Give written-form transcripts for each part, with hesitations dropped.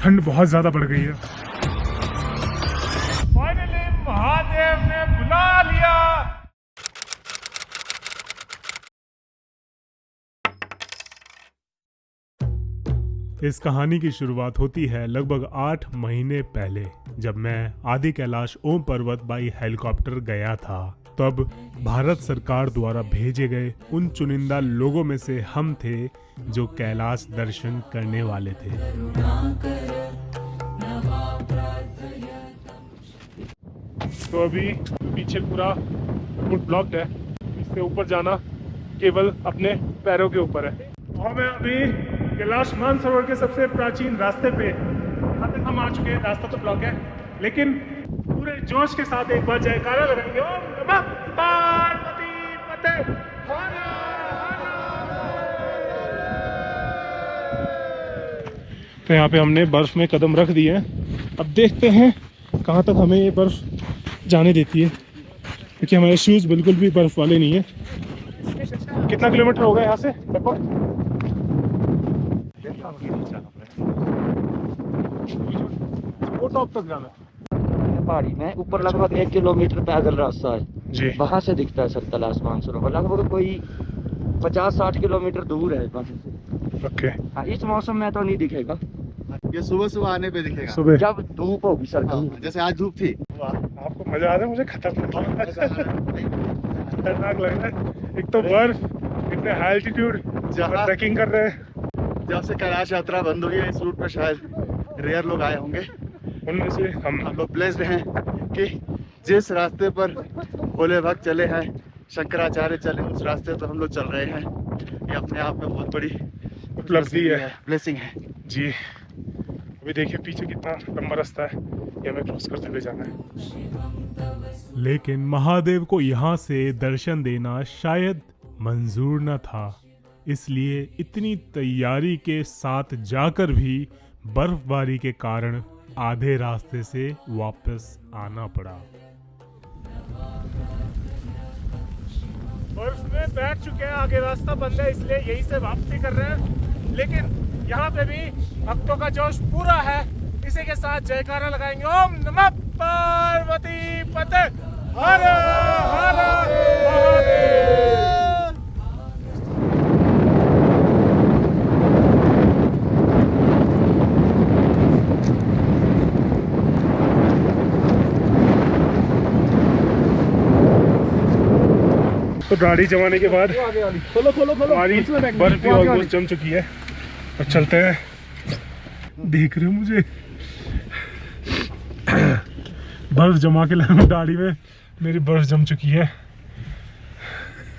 ठंड बहुत ज्यादा बढ़ गई है। फाइनली महादेव ने बुला लिया। इस कहानी की शुरुआत होती है लगभग 8 महीने पहले, जब मैं आदि कैलाश ओम पर्वत बाई हेलीकॉप्टर गया था। तब भारत सरकार द्वारा भेजे गए उन चुनिंदा लोगों में से हम थे जो कैलाश दर्शन करने वाले थे। तो अभी पीछे पूरा रूट ब्लॉक्ड है, इससे ऊपर जाना केवल अपने पैरों के ऊपर है। और मैं अभी कैलाश मानसरोवर के सबसे प्राचीन रास्ते पे यहाँ तक हम आ चुके हैं। रास्ता तो ब्लॉक है, लेकिन पूरे जोश के साथ एक बार जयकारा लगाएंगे, ओम नमः पार्वती पते हर हर। तो यहाँ पे हमने बर्फ में कदम रख दिए हैं। अब देखते हैं कहाँ तक हमें ये बर्फ जाने देती है, क्योंकि हमारे शूज बिल्कुल भी बर्फ वाले नहीं है। कितना किलोमीटर होगा यहाँ से लगभग? वो टॉप तक जाना है पहाड़ी में ऊपर लगभग 1 किलोमीटर पैदल रास्ता है जी। वहां से दिखता है सर कैलाश मानसरोवर। लगभग कोई 50-60 किलोमीटर दूर है वहां से। ओके। हाँ, इस मौसम में तो नहीं दिखेगा, ये सुबह सुबह आने पे दिखेगा, सुबह जब धूप होगी सर। जैसे आज धूप थी। आपको मजा आ रहा है? मुझे खतरनाक लग रहा है। एक तो बर्फ, इतने हाई एल्टीट्यूड जहाँ ट्रैकिंग कर रहे हैं। जब से कैलाश यात्रा बंद हुई है इस रूट पर शायद रेयर लोग आए होंगे। उनमें से हम लोग ब्लेस्ड हैं कि जिस रास्ते पर भोले भक्त चले हैं, शंकराचार्य चले, उस रास्ते पर हम लोग चल रहे हैं। ये अपने आप में बहुत बड़ी उपलब्धि है, ब्लेसिंग है जी। अभी देखिए पीछे कितना लंबा रास्ता है, ये हमें क्रॉस करते हुए जाना है। लेकिन महादेव को यहाँ से दर्शन देना शायद मंजूर न था, इसलिए इतनी तैयारी के साथ जाकर भी बर्फबारी के कारण आधे रास्ते से वापस आना पड़ा। बर्फ में बैठ चुके हैं, आगे रास्ता बंद है, इसलिए यहीं से वापसी कर रहे हैं। लेकिन यहाँ पे भी भक्तों का जोश पूरा है। इसी के साथ जयकारा लगाएंगे, ओम नमः पार्वती पते हर हर महादेव। तो गाड़ी जमाने के बाद हमारी बर्फ भी ऑलमोस्ट जम चुकी है। अब चलते हैं। देख रहे हो मुझे बर्फ जमा के लाया गाड़ी में, मेरी बर्फ जम चुकी है।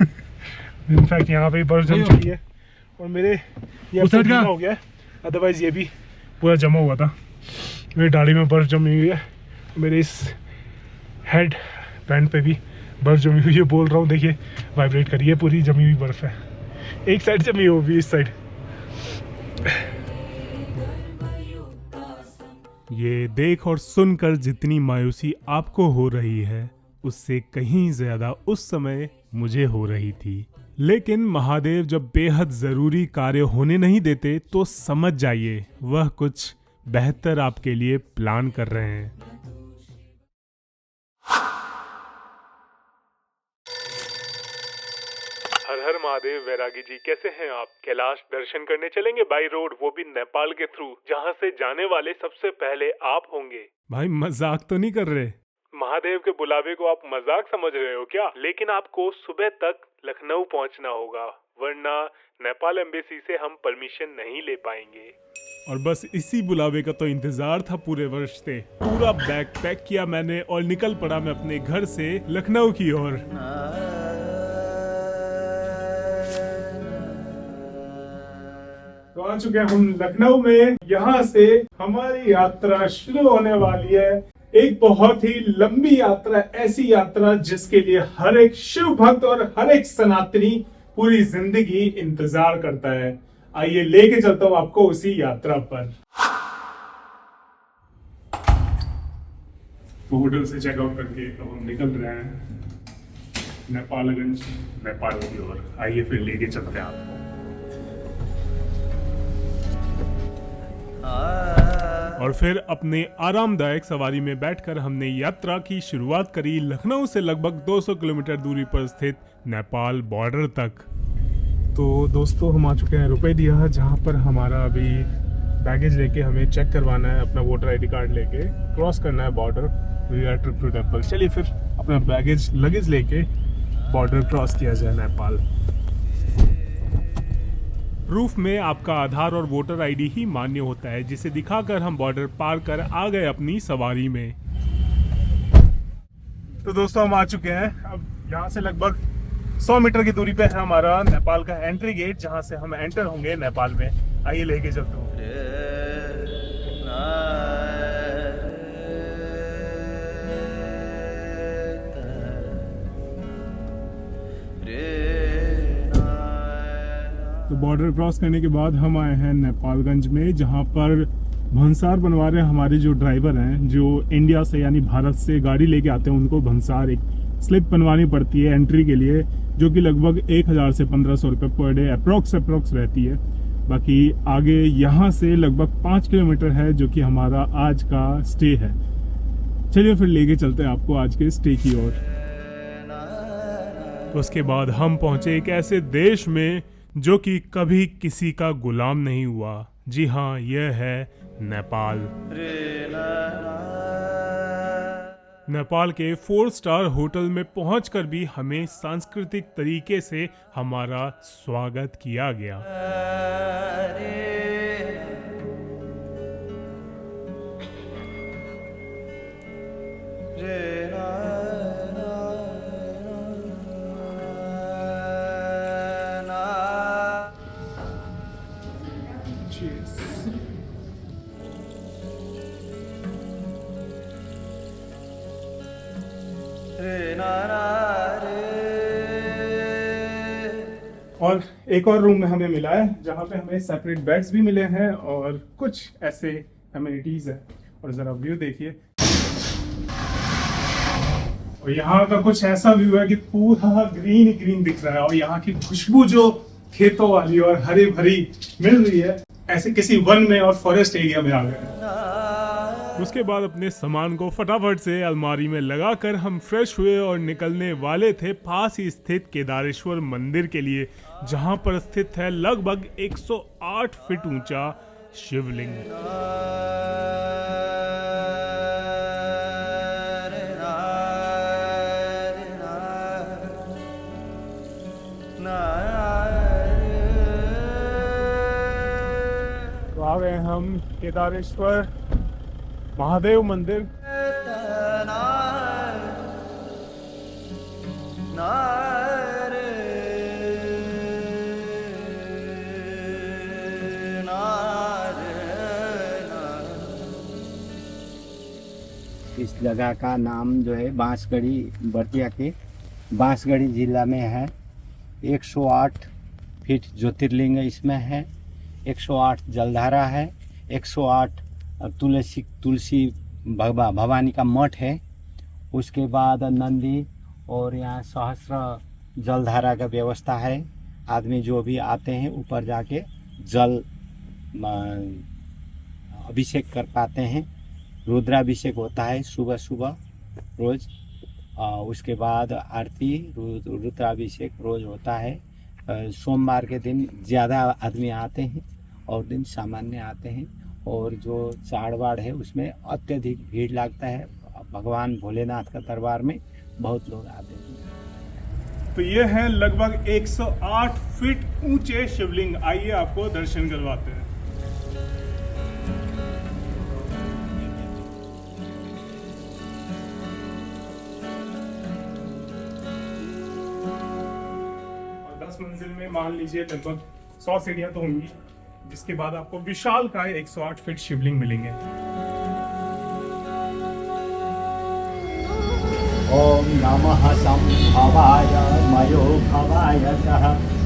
इनफैक्ट यहाँ पे बर्फ जम चुकी है और मेरे ये हो गया है, अदरवाइज ये भी पूरा जमा हुआ था। मेरी गाड़ी में बर्फ जमी हुई है, मेरे इस हेड बैंड पे भी बर्फ जमी हुई है। बोल रहा हूँ, देखिए वाइब्रेट करिए, पूरी जमी हुई बर्फ है। एक साइड जमी हुई, इस साइड। ये देख और सुनकर जितनी मायूसी आपको हो रही है, उससे कहीं ज्यादा उस समय मुझे हो रही थी। लेकिन महादेव जब बेहद जरूरी कार्य होने नहीं देते, तो समझ जाइए वह कुछ बेहतर आपके लिए प्लान कर रहे हैं। हर हर महादेव। वैरागी जी कैसे हैं आप? कैलाश दर्शन करने चलेंगे बाई रोड, वो भी नेपाल के थ्रू, जहां से जाने वाले सबसे पहले आप होंगे। भाई मजाक तो नहीं कर रहे? महादेव के बुलावे को आप मजाक समझ रहे हो क्या? लेकिन आपको सुबह तक लखनऊ पहुंचना होगा, वरना नेपाल एम्बेसी से हम परमिशन नहीं ले पाएंगे। और बस इसी बुलावे का तो इंतजार था पूरे वर्ष से। पूरा बैग पैक किया मैंने और निकल पड़ा मैं अपने घर से लखनऊ की ओर। तो आ चुके हैं हम लखनऊ में। यहाँ से हमारी यात्रा शुरू होने वाली है, एक बहुत ही लंबी यात्रा, ऐसी यात्रा जिसके लिए हर एक शिव भक्त और हर एक सनातनी पूरी जिंदगी इंतजार करता है। आइए लेके चलता हूँ आपको उसी यात्रा पर। होटल से चेकआउट करके अब हम निकल रहे हैं नेपालगंज, नेपाल की ओर। आइए फिर लेके चलते हैं आपको। और फिर अपने आरामदायक सवारी में बैठकर हमने यात्रा की शुरुआत करी लखनऊ से लगभग 200 किलोमीटर दूरी पर स्थित नेपाल बॉर्डर तक। तो दोस्तों हम आ चुके हैं रुपैदिया, जहाँ पर हमारा अभी बैगेज लेके हमें चेक करवाना है, अपना वोटर आईडी कार्ड लेके क्रॉस करना है border. We are Trip to Temple. चलिए फिर अपना लगेज लेके बॉर्डर क्रॉस किया जाए नेपाल। प्रूफ में आपका आधार और वोटर आईडी ही मान्य होता है, जिसे दिखाकर हम बॉर्डर पार कर आ गए अपनी सवारी में। तो दोस्तों हम आ चुके हैं। अब यहाँ से लगभग 100 मीटर की दूरी पे है हमारा नेपाल का एंट्री गेट, जहाँ से हम एंटर होंगे नेपाल में। आइए लेके चलते हैं। तो बॉर्डर क्रॉस करने के बाद हम आए हैं नेपालगंज में, जहाँ पर भंसार बनवा रहे हैं हमारे जो ड्राइवर हैं, जो इंडिया से यानी भारत से गाड़ी लेके आते हैं। उनको भंसार एक स्लिप बनवानी पड़ती है एंट्री के लिए, जो कि लगभग 1000 से 1500 रुपये पर डे अप्रोक्स रहती है। बाकी आगे यहाँ से लगभग 5 किलोमीटर है, जो कि हमारा आज का स्टे है। चलिए फिर लेके चलते हैं आपको आज के स्टे की ओर। उसके बाद हम पहुँचे एक ऐसे देश में जो कि कभी किसी का गुलाम नहीं हुआ। जी हाँ, यह है नेपाल। नेपाल के 4 स्टार होटल में पहुंचकर भी हमें सांस्कृतिक तरीके से हमारा स्वागत किया गया। और एक और रूम में हमें मिला है, जहाँ पे हमें सेपरेट बेड्स भी मिले हैं और कुछ ऐसे एमिनिटीज है। और जरा व्यू देखिए, और यहाँ का कुछ ऐसा व्यू है कि पूरा ग्रीन ही ग्रीन दिख रहा है, और यहाँ की खुशबू जो खेतों वाली और हरी भरी मिल रही है, ऐसे किसी वन में और फॉरेस्ट एरिया में आ गए हैं। उसके बाद अपने सामान को फटाफट से अलमारी में लगाकर हम फ्रेश हुए और निकलने वाले थे पास ही स्थित केदारेश्वर मंदिर के लिए, जहां पर स्थित है लगभग 108 फीट ऊंचा शिवलिंग। तो आ गए हम केदारेश्वर महादेव मंदिर। इस जगह का नाम जो है बांसगढ़ी, बर्तिया के बांसगढ़ी जिला में है। 108 फीट ज्योतिर्लिंग इसमें है, 108 जलधारा है, 108 तुलसी भवानी का मठ है। उसके बाद नंदी और यहाँ सहस्त्र जलधारा का व्यवस्था है। आदमी जो भी आते हैं ऊपर जाके जल अभिषेक कर पाते हैं। रुद्राभिषेक होता है सुबह सुबह रोज। उसके बाद आरती, रुद्राभिषेक रोज होता है। सोमवार के दिन ज़्यादा आदमी आते हैं और दिन सामान्य आते हैं। और जो चाड़ है उसमें अत्यधिक भीड़ लगता है। भगवान भोलेनाथ का दरबार में बहुत लोग आते हैं। तो ये है लगभग 108 फीट ऊंचे शिवलिंग। आइए आपको दर्शन करवाते हैं। और 10 मंजिल में मान लीजिए लगभग 100 सीढ़ियां तो होंगी, जिसके बाद आपको विशाल का 108 फीट शिवलिंग मिलेंगे। ओम नमः संभवाय मयो भवाय तः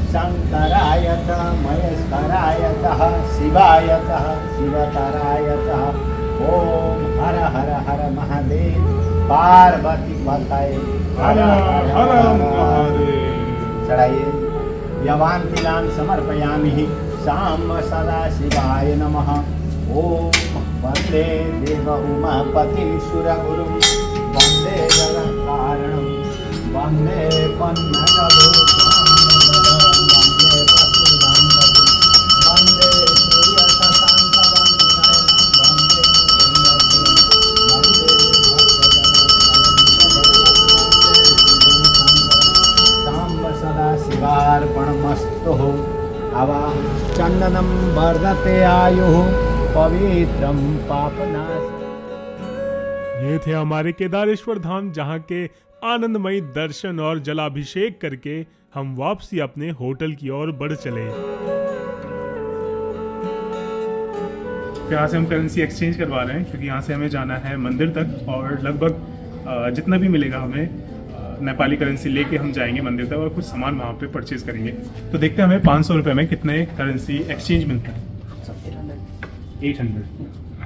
शंकराय तः महेश्वराय तः शिवाय तः शिवतराय तः। ओम हर हर हर महादेव पार्वती पतये हर हर हर महादेव। चढ़ाइए। यवान तिलान समर्पयामि शाम सदा शिवाय नमः। ओम वन्दे देव उमापतिं सुरगुरुं वन्दे जगत्कारणं वन्दे पन्नगभूषणं वन्दे पशुधाम्पतिं वन्दे सूर्यशशाङ्कवन्दिनयनं वन्दे मुकुन्दं साम्ब सदा शिवार्पणमस्तु आवाह चन्दनं वर्धते आयुः पवित्रम पापनाश। ये थे हमारे केदारेश्वर धाम, जहाँ के आनंदमयी दर्शन और जलाभिषेक करके हम वापसी अपने होटल की ओर बढ़ चले। यहाँ से हम करेंसी एक्सचेंज करवा रहे हैं क्योंकि यहाँ से हमें जाना है मंदिर तक और लगभग जितना भी मिलेगा हमें नेपाली करेंसी लेके हम जाएंगे मंदिर तक और कुछ सामान वहाँ पे परचेज करेंगे। तो देखते हैं हमें 500 रुपये में कितने करेंसी एक्सचेंज मिलता है। 800,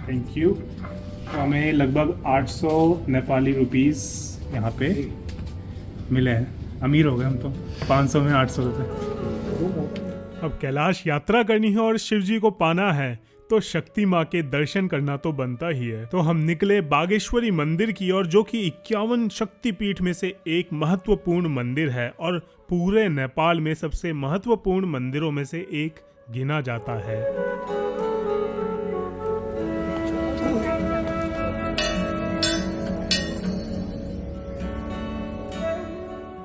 थैंक यू। तो हमें लगभग 800 नेपाली रुपीस यहाँ पे मिले हैं। अमीर हो गए हम तो, 500 में 800 रुपये। अब कैलाश यात्रा करनी है और शिव जी को पाना है तो शक्ति माँ के दर्शन करना तो बनता ही है। तो हम निकले बागेश्वरी मंदिर की ओर, जो कि 51 शक्तिपीठ में से एक महत्वपूर्ण मंदिर है और पूरे नेपाल में सबसे महत्वपूर्ण मंदिरों में से एक गिना जाता है।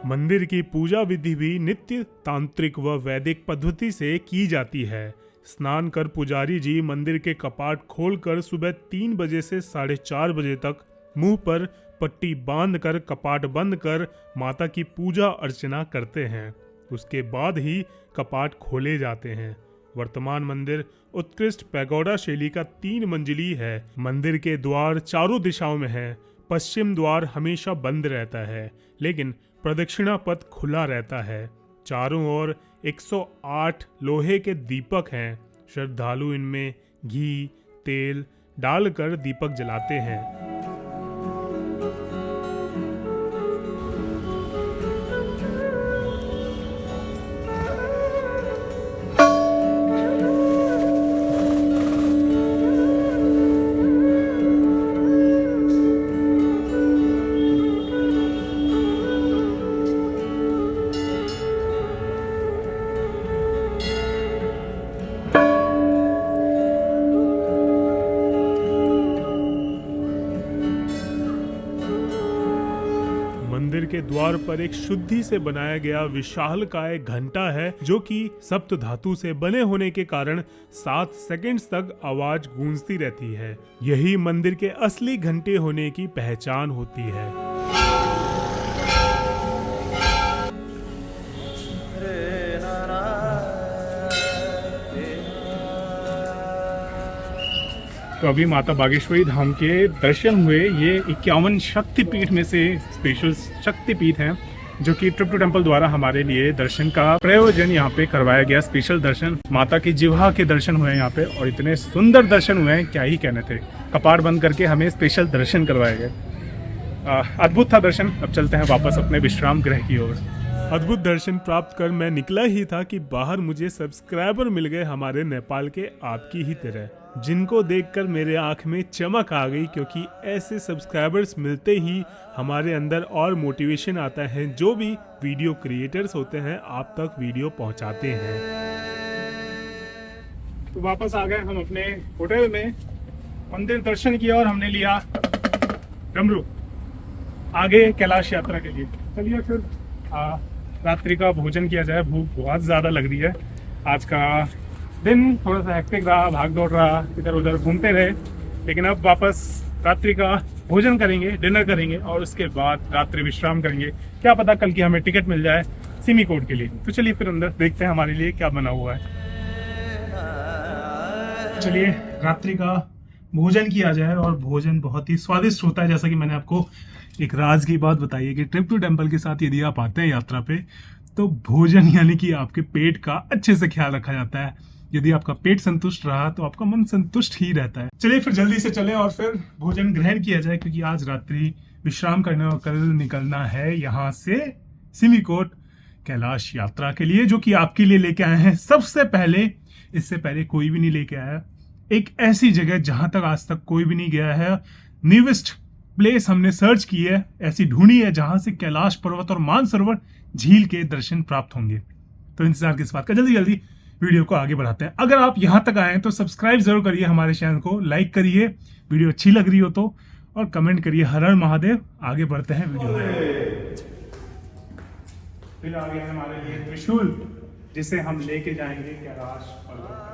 मंदिर की पूजा विधि भी नित्य तांत्रिक व वैदिक पद्धति से की जाती है। स्नान कर पुजारी जी मंदिर के कपाट खोलकर सुबह 3 बजे से 4:30 बजे तक मुंह पर पट्टी बांधकर कपाट बंद कर माता की पूजा अर्चना करते हैं। उसके बाद ही कपाट खोले जाते हैं। वर्तमान मंदिर उत्कृष्ट पैगोडा शैली का 3 मंजिली है। मंदिर के द्वार चारों दिशाओं में है। पश्चिम द्वार हमेशा बंद रहता है, लेकिन प्रदक्षिणा पथ खुला रहता है। चारों ओर 108 लोहे के दीपक हैं। श्रद्धालु इनमें घी तेल डालकर दीपक जलाते हैं। मंदिर के द्वार पर एक शुद्धि से बनाया गया विशालकाय घंटा है, जो कि सप्त धातु से बने होने के कारण 7 सेकंड्स तक आवाज गूंजती रहती है। यही मंदिर के असली घंटे होने की पहचान होती है। तो अभी माता बागेश्वरी धाम के दर्शन हुए। ये 51 शक्तिपीठ में से स्पेशल शक्तिपीठ हैं, जो कि ट्रिप टू टेम्पल द्वारा हमारे लिए दर्शन का प्रयोजन यहाँ पे करवाया गया। स्पेशल दर्शन, माता की जिह्वा के दर्शन हुए यहाँ पे और इतने सुंदर दर्शन हुए हैं, क्या ही कहने थे। कपाट बंद करके हमें स्पेशल दर्शन करवाए गए। अद्भुत था दर्शन। अब चलते हैं वापस अपने विश्राम गृह की ओर। अद्भुत दर्शन प्राप्त कर मैं निकला ही था कि बाहर मुझे सब्सक्राइबर मिल गए हमारे नेपाल के आपकी ही तरह, जिनको देखकर मेरे आंख में चमक आ गई, क्योंकि ऐसे सब्सक्राइबर्स मिलते ही हमारे अंदर और मोटिवेशन आता है। जो भी वीडियो क्रिएटर्स होते हैं आप तक वीडियो पहुंचाते हैं। तो वापस आ गए हम अपने होटल में। मंदिर दर्शन किया और हमने लिया डमरू आगे कैलाश यात्रा के लिए। चलिए फिर रात्रि का भोजन किया जाए। भूख बहुत ज़्यादा लग रही है। आज का दिन थोड़ा सा हेक्टिक रहा, भाग दौड़ रहा, इधर उधर घूमते रहे, लेकिन अब वापस रात्रि का भोजन करेंगे, डिनर करेंगे और उसके बाद रात्रि विश्राम करेंगे। क्या पता कल की हमें टिकट मिल जाए सिमिकोट के लिए। तो चलिए फिर अंदर देखते हैं हमारे लिए क्या बना हुआ है। चलिए रात्रि का भोजन किया जाए और भोजन बहुत ही स्वादिष्ट होता है। जैसा कि मैंने आपको एक राज की बात बताई है कि ट्रिप टू टेम्पल के साथ यदि आप आते हैं यात्रा पे, तो भोजन यानी कि आपके पेट का अच्छे से ख्याल रखा जाता है। यदि आपका पेट संतुष्ट रहा तो आपका मन संतुष्ट ही रहता है। चलिए फिर जल्दी से चलें और फिर भोजन ग्रहण किया जाए, क्योंकि आज रात्रि विश्राम करने और कल निकलना है यहाँ से सिमिकोट कैलाश यात्रा के लिए, जो कि आपके लिए लेके आए हैं सबसे पहले। इससे पहले कोई भी नहीं लेके आया। एक ऐसी जगह जहां तक आज तक कोई भी नहीं गया है। न्यूएस्ट प्लेस हमने सर्च की है, ऐसी ढूंढी है जहां से कैलाश पर्वत और मानसरोवर झील के दर्शन प्राप्त होंगे। तो इंतजार किस बात का, जल्दी जल्दी वीडियो को आगे बढ़ाते हैं। अगर आप यहां तक आए हैं तो सब्सक्राइब जरूर करिए हमारे चैनल को, लाइक करिए वीडियो अच्छी लग रही हो तो, और कमेंट करिए हर हर महादेव। आगे बढ़ते हैं वीडियो में। फिर आगे है हमारे लिए त्रिशूल, जिसे हम लेके जाएंगे कैलाश पर्वत।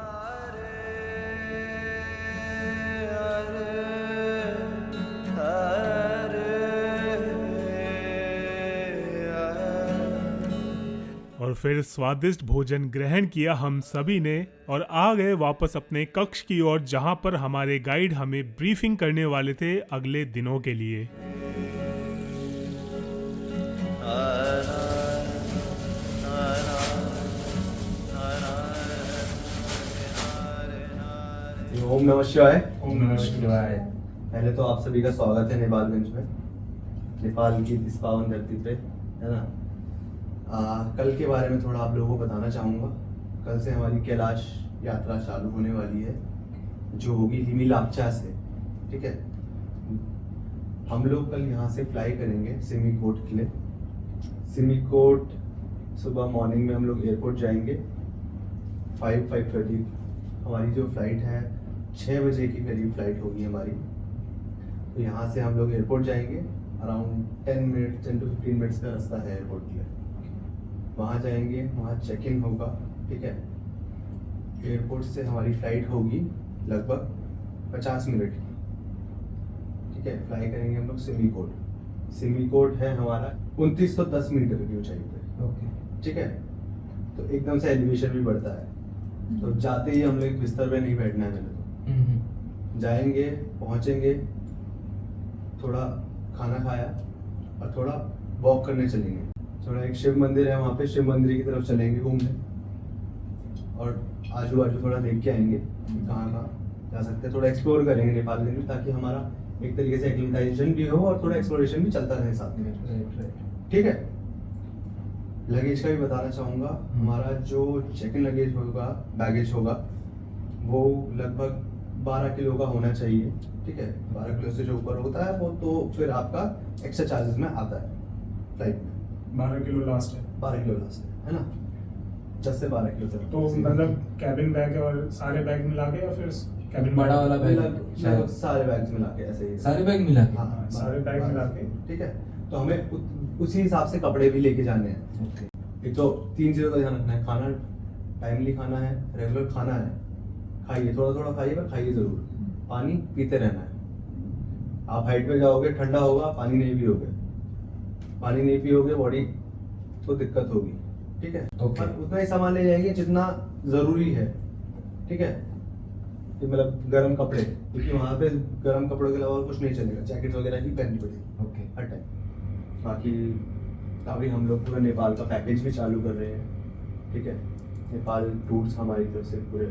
और फिर स्वादिष्ट भोजन ग्रहण किया हम सभी ने और आ गए वापस अपने कक्ष की ओर, जहां पर हमारे गाइड हमें ब्रीफिंग करने वाले थे अगले दिनों के लिए। ओम नमः शिवाय। ओम नमः शिवाय। पहले तो आप सभी का स्वागत है नेपालगंज में, नेपाल की इस पावन धरती पे, है ना। कल के बारे में थोड़ा आप लोगों को बताना चाहूँगा। कल से हमारी कैलाश यात्रा चालू होने वाली है, जो होगी लिमी लापचा से। ठीक है, हम लोग कल यहाँ से फ्लाई करेंगे सिमिकोट के लिए। सिमिकोट सुबह मॉर्निंग में हम लोग एयरपोर्ट जाएंगे। 5:30 हमारी जो फ्लाइट है 6 बजे के करीब फ्लाइट होगी हमारी। तो यहाँ से हम लोग एयरपोर्ट जाएंगे। अराउंड 10 to 15 मिनट्स का रास्ता है एयरपोर्ट के लिए। वहाँ जाएंगे, वहाँ चेक इन होगा। ठीक है, एयरपोर्ट से हमारी फ्लाइट होगी लगभग 50 मिनट की। ठीक है, फ्लाई करेंगे हम लोग सिमिकोट। सिमिकोट है हमारा 2910 मीटर की ऊंचाई पे। ओके, ठीक है, तो एकदम से एलिवेशन भी बढ़ता है। तो जाते ही हम लोग बिस्तर पे नहीं बैठना है पहले तो। जाएंगे, पहुंचेंगे, थोड़ा खाना खाया और थोड़ा वॉक करने चलेंगे। थोड़ा एक शिव मंदिर है वहाँ पे, शिव मंदिर की तरफ चलेंगे घूमने, और आजू बाजू थोड़ा देख के आएंगे कहाँ कहाँ जा सकते हैं। थोड़ा एक्सप्लोर करेंगे नेपालगंज में, ताकि हमारा एक तरीके से एक्लिमेटाइजेशन भी हो और थोड़ा एक्सप्लोरेशन भी चलता रहे साथ में। ठीक है, लगेज का भी बताना चाहूँगा। हमारा जो चेक इन लगेज होगा, बैगेज होगा, वो लगभग 12 किलो का होना चाहिए। ठीक है, 12 किलो से जो ऊपर होता है वो तो फिर आपका एक्स्ट्रा चार्जेस में आता है फ्लाइट में। 12 किलो लास्ट है। 12 किलो लास्ट है ना, 10 से 12 किलो तक। तो मतलब कैबिन बैग और सारे बैग मिला के, या फिर कैबिन बड़ा वाला बैग लगभग सारे बैग्स मिला के, ऐसे ही सारे बैग मिला के। हाँ, सारे बैग मिला के। ठीक है, तो हमें उसी हिसाब से कपड़े भी लेके जाने हैं। ओके, एक तो 3 चीज़ों का ध्यान रखना है। खाना टाइमली खाना है, रेगुलर खाना है, खाइए, थोड़ा थोड़ा खाइए पर खाइए ज़रूर। पानी पीते रहना है। आप हाइट पे जाओगे, ठंडा होगा, पानी नहीं पियोगे, पानी नहीं पियोगे बॉडी को दिक्कत होगी। ठीक है, ओके। पर उतना ही सामान ले जाएंगे जितना ज़रूरी है। ठीक है, कि मतलब गर्म कपड़े, क्योंकि वहाँ पे गर्म कपड़ों के अलावा और कुछ नहीं चलेगा, जैकेट वगैरह ही पहननी पड़ेगी ओके। हर टाइम। बाकी अभी हम लोग पूरा नेपाल का पैकेज भी चालू कर रहे हैं। ठीक है, नेपाल टूर्स हमारी तरफ से पूरे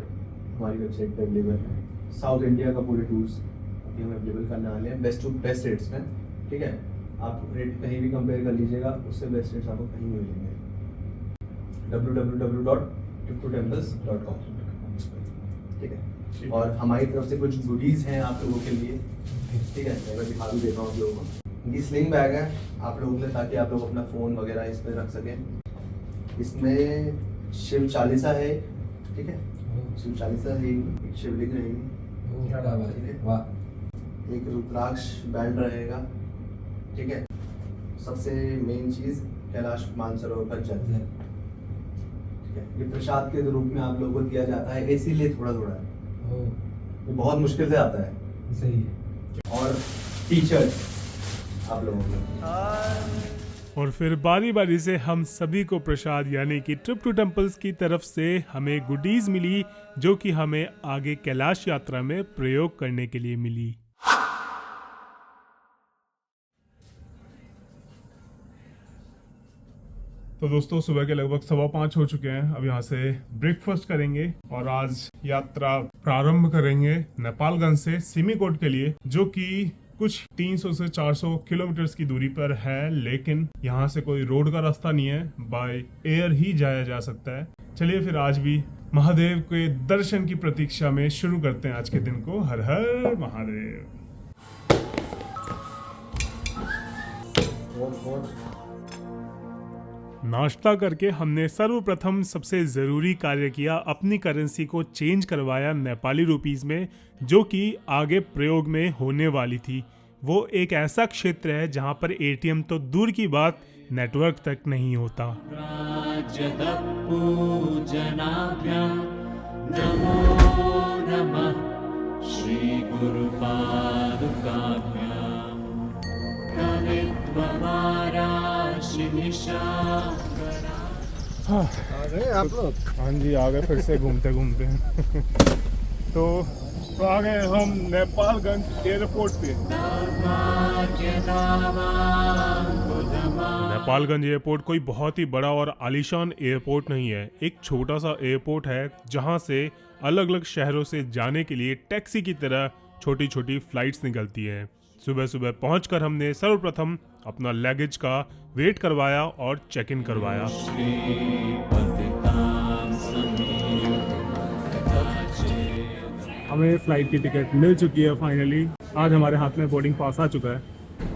हमारी वेबसाइट पे अवेलेबल है। साउथ इंडिया का पूरे टूर्स अभी हम अवेलेबल करने वाले हैं, बेस्ट टू बेस्ट रेट्स में। ठीक है, आप रेट कहीं भी कंपेयर कर लीजिएगा, उससे बेस्ट रेट्स आपको कहीं मिलेंगे। www.triptotemples.com। ठीक है, और हमारी तरफ से कुछ गुडीज़ हैं आप लोगों के लिए। ठीक है, मैं दिखा भी देता हूँ आप लोगों को। ये स्लिंग बैग है आप लोगों के लिए, ताकि आप लोग अपना फ़ोन वगैरह इसमें रख सकें। इसमें शिव चालीसा है। ठीक है, शिव चालीसा है, एक शिवलिंग रहेगी, क्या बात है, वाह। एक रुद्राक्ष बैंड रहेगा। ठीक है, सबसे मेन चीज़ कैलाश मानसरोवर पर जल। ठीक है, ये प्रसाद के रूप में आप लोगों को दिया जाता है, इसीलिए थोड़ा थोड़ा है, ये बहुत मुश्किल से आता है। सही है। और टी शर्ट आप लोगों को। और फिर बारी बारी से हम सभी को प्रसाद यानी कि ट्रिप टू टेम्पल्स की तरफ से हमें गुडीज मिली, जो कि हमें आगे कैलाश यात्रा में प्रयोग करने के लिए मिली। तो दोस्तों सुबह के लगभग 5:15 हो चुके हैं। अब यहाँ से ब्रेकफास्ट करेंगे और आज यात्रा प्रारंभ करेंगे नेपालगंज से सिमिकोट के लिए, जो कि कुछ 300 से 400 किलोमीटर की दूरी पर है, लेकिन यहाँ से कोई रोड का रास्ता नहीं है, बाय एयर ही जाया जा सकता है। चलिए फिर आज भी महादेव के दर्शन की प्रतीक्षा में शुरू करते हैं आज के दिन को। हर हर महादेव। नाश्ता करके हमने सर्वप्रथम सबसे ज़रूरी कार्य किया, अपनी करेंसी को चेंज करवाया नेपाली रुपीस में, जो कि आगे प्रयोग में होने वाली थी। वो एक ऐसा क्षेत्र है जहां पर एटीएम तो दूर की बात, नेटवर्क तक नहीं होता। नमो नमः श्री आ गए आप लोग? हाँ जी, आ गए फिर से घूमते घूमते। तो आ गए हम नेपालगंज एयरपोर्ट पे। नेपालगंज एयरपोर्ट कोई बहुत ही बड़ा और आलीशान एयरपोर्ट नहीं है, एक छोटा सा एयरपोर्ट है जहां से अलग अलग शहरों से जाने के लिए टैक्सी की तरह छोटी छोटी फ्लाइट्स निकलती हैं। सुबह सुबह पहुंचकर हमने सर्वप्रथम अपना लगेज का वेट करवाया और चेक इन करवाया। हमें फ्लाइट की टिकट मिल चुकी है फाइनली। आज हमारे हाथ में बोर्डिंग पास आ चुका है।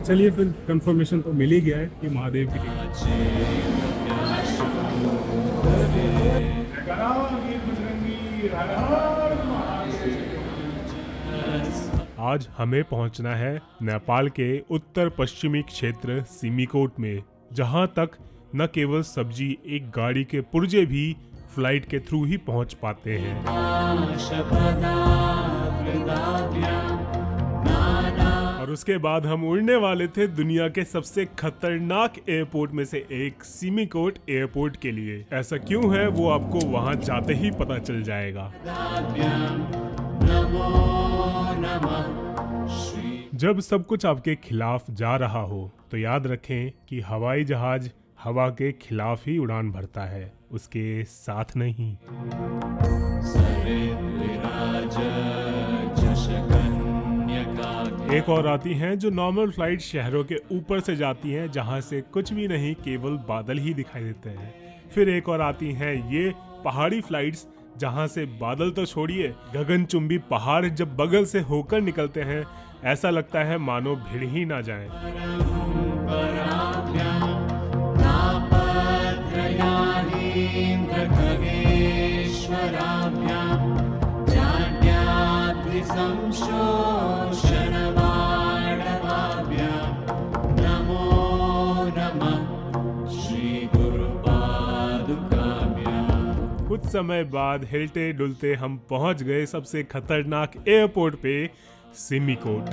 चलिए फिर कंफर्मेशन तो मिल ही गया है कि महादेव की टिकट। आज हमें पहुंचना है नेपाल के उत्तर पश्चिमी क्षेत्र सिमिकोट में, जहां तक न केवल सब्जी, एक गाड़ी के पुर्जे भी फ्लाइट के थ्रू ही पहुंच पाते हैं। और उसके बाद हम उड़ने वाले थे दुनिया के सबसे खतरनाक एयरपोर्ट में से एक, सिमिकोट एयरपोर्ट के लिए। ऐसा क्यों है वो आपको वहां जाते ही पता चल जाएगा। जब सब कुछ आपके खिलाफ जा रहा हो तो याद रखें कि हवाई जहाज हवा के खिलाफ ही उड़ान भरता है, उसके साथ नहीं। एक और आती हैं जो नॉर्मल फ्लाइट शहरों के ऊपर से जाती हैं, जहां से कुछ भी नहीं, केवल बादल ही दिखाई देते हैं। फिर एक और आती हैं ये पहाड़ी फ्लाइट्स, जहां से बादल तो छोड़िए, गगनचुंबी पहाड़ जब बगल से होकर निकलते हैं, ऐसा लगता है मानो भिड़ ही ना जाए। कुछ समय बाद हिलते डुलते हम पहुंच गए सबसे खतरनाक एयरपोर्ट पे, सिमिकोट।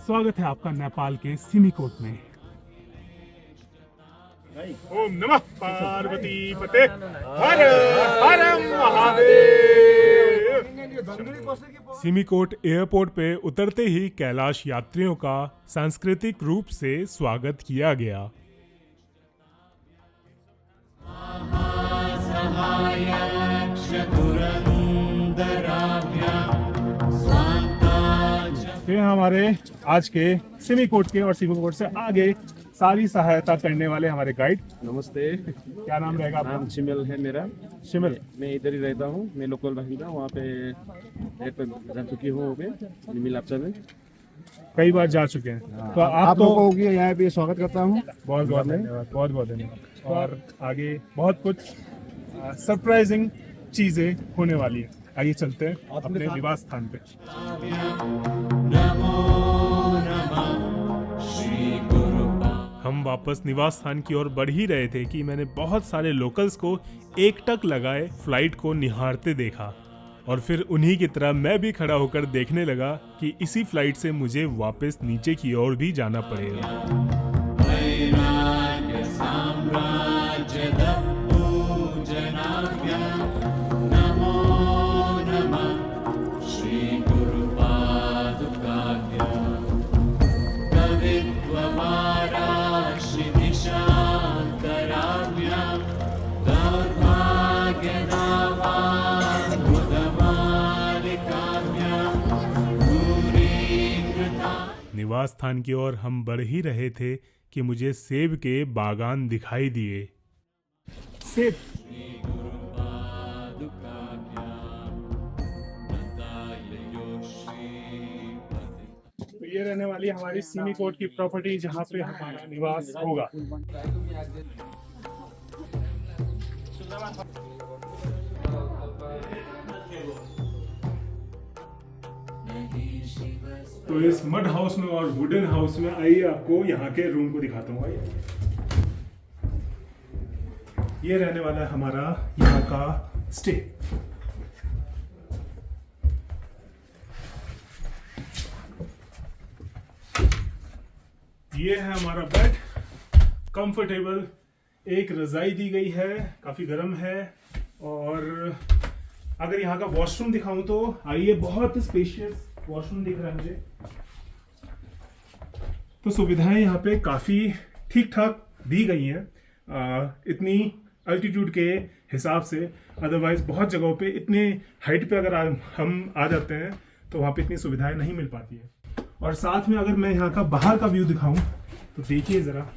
स्वागत है आपका नेपाल के सिमिकोट में। ओम नमः पार्वती पते, हर हर महादेव। सिमिकोट एयरपोर्ट पे उतरते ही कैलाश यात्रियों का सांस्कृतिक रूप से स्वागत किया गया। ये हमारे आज के सिमिकोट के और सिमिकोट से आगे सारी सहायता करने वाले हमारे गाइड। नमस्ते, क्या नाम रहेगा आपका? नाम शिमल है मेरा। शिमल, मैं इधर ही रहता हूँ, मैं लोकल बासिंदा। वहाँ पे जा चुकी हूँ मिलापचा में, कई बार जा चुके हैं। तो आप तो लोगों की यहाँ पे स्वागत करता हूँ। बहुत बहुत धन्यवाद, बहुत बहुत धन्यवाद। और आगे बहुत कुछ सरप्राइजिंग चीजें होने वाली है। आइए चलते हैं अपने निवास स्थान पे। हम वापस निवास स्थान की ओर बढ़ ही रहे थे कि मैंने बहुत सारे लोकल्स को एकटक लगाए फ्लाइट को निहारते देखा, और फिर उन्हीं की तरह मैं भी खड़ा होकर देखने लगा कि इसी फ्लाइट से मुझे वापस नीचे की ओर भी जाना पड़ेगा। निवास स्थान की ओर हम बढ़ ही रहे थे कि मुझे सेब के बागान दिखाई दिए। सेब तो ये रहने वाली हमारी सीमी कोट की प्रॉपर्टी जहाँ पे हमारा निवास होगा। तो इस मड हाउस में और वुडन हाउस में आइए आपको यहाँ के रूम को दिखाता हूँ। आइए, ये रहने वाला है हमारा यहाँ का स्टे। ये है हमारा बेड, कंफर्टेबल, एक रजाई दी गई है, काफी गर्म है। और अगर यहाँ का वॉशरूम दिखाऊं तो आइए, बहुत स्पेशियस वॉशरूम दिख रहा है मुझे। तो सुविधाएं यहाँ पे काफी ठीक ठाक दी गई हैं इतनी अल्टीट्यूड के हिसाब से। अदरवाइज बहुत जगहों पे इतने हाइट पे अगर हम आ जाते हैं तो वहाँ पे इतनी सुविधाएं नहीं मिल पाती है। और साथ में अगर मैं यहाँ का बाहर का व्यू दिखाऊं तो देखिए जरा,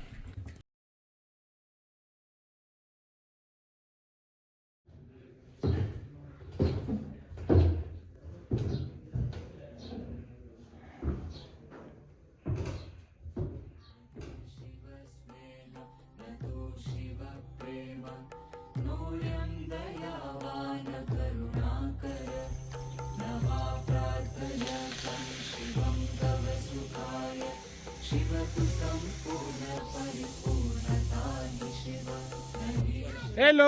हेलो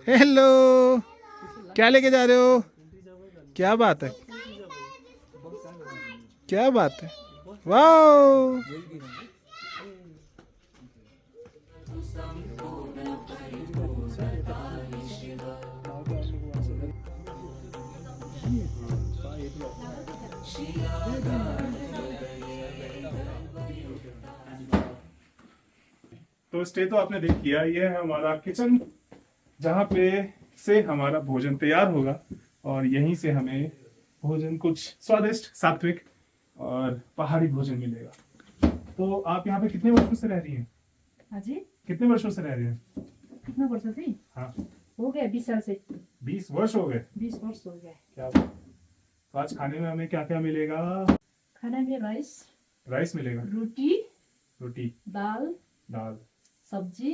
हेलो, क्या लेके जा रहे हो? क्या बात है, क्या बात है, वाओ। तो स्टे तो आपने देख लिया। ये है हमारा किचन जहाँ पे से हमारा भोजन तैयार होगा और यहीं से हमें भोजन कुछ स्वादिष्ट, सात्विक और पहाड़ी भोजन मिलेगा। तो आप यहाँ पे कितने वर्षों से रह रही हैं? हाँ जी। कितने वर्षों से रह रही हैं? कितने वर्षों से? हाँ, हो गया 20 साल से। 20 वर्ष हो गए। 20 वर्ष हो गया। क्या बात। तो आज खाने में हमें क्या क्या मिलेगा? खाना में राइस मिलेगा, रोटी, दाल, सब्जी,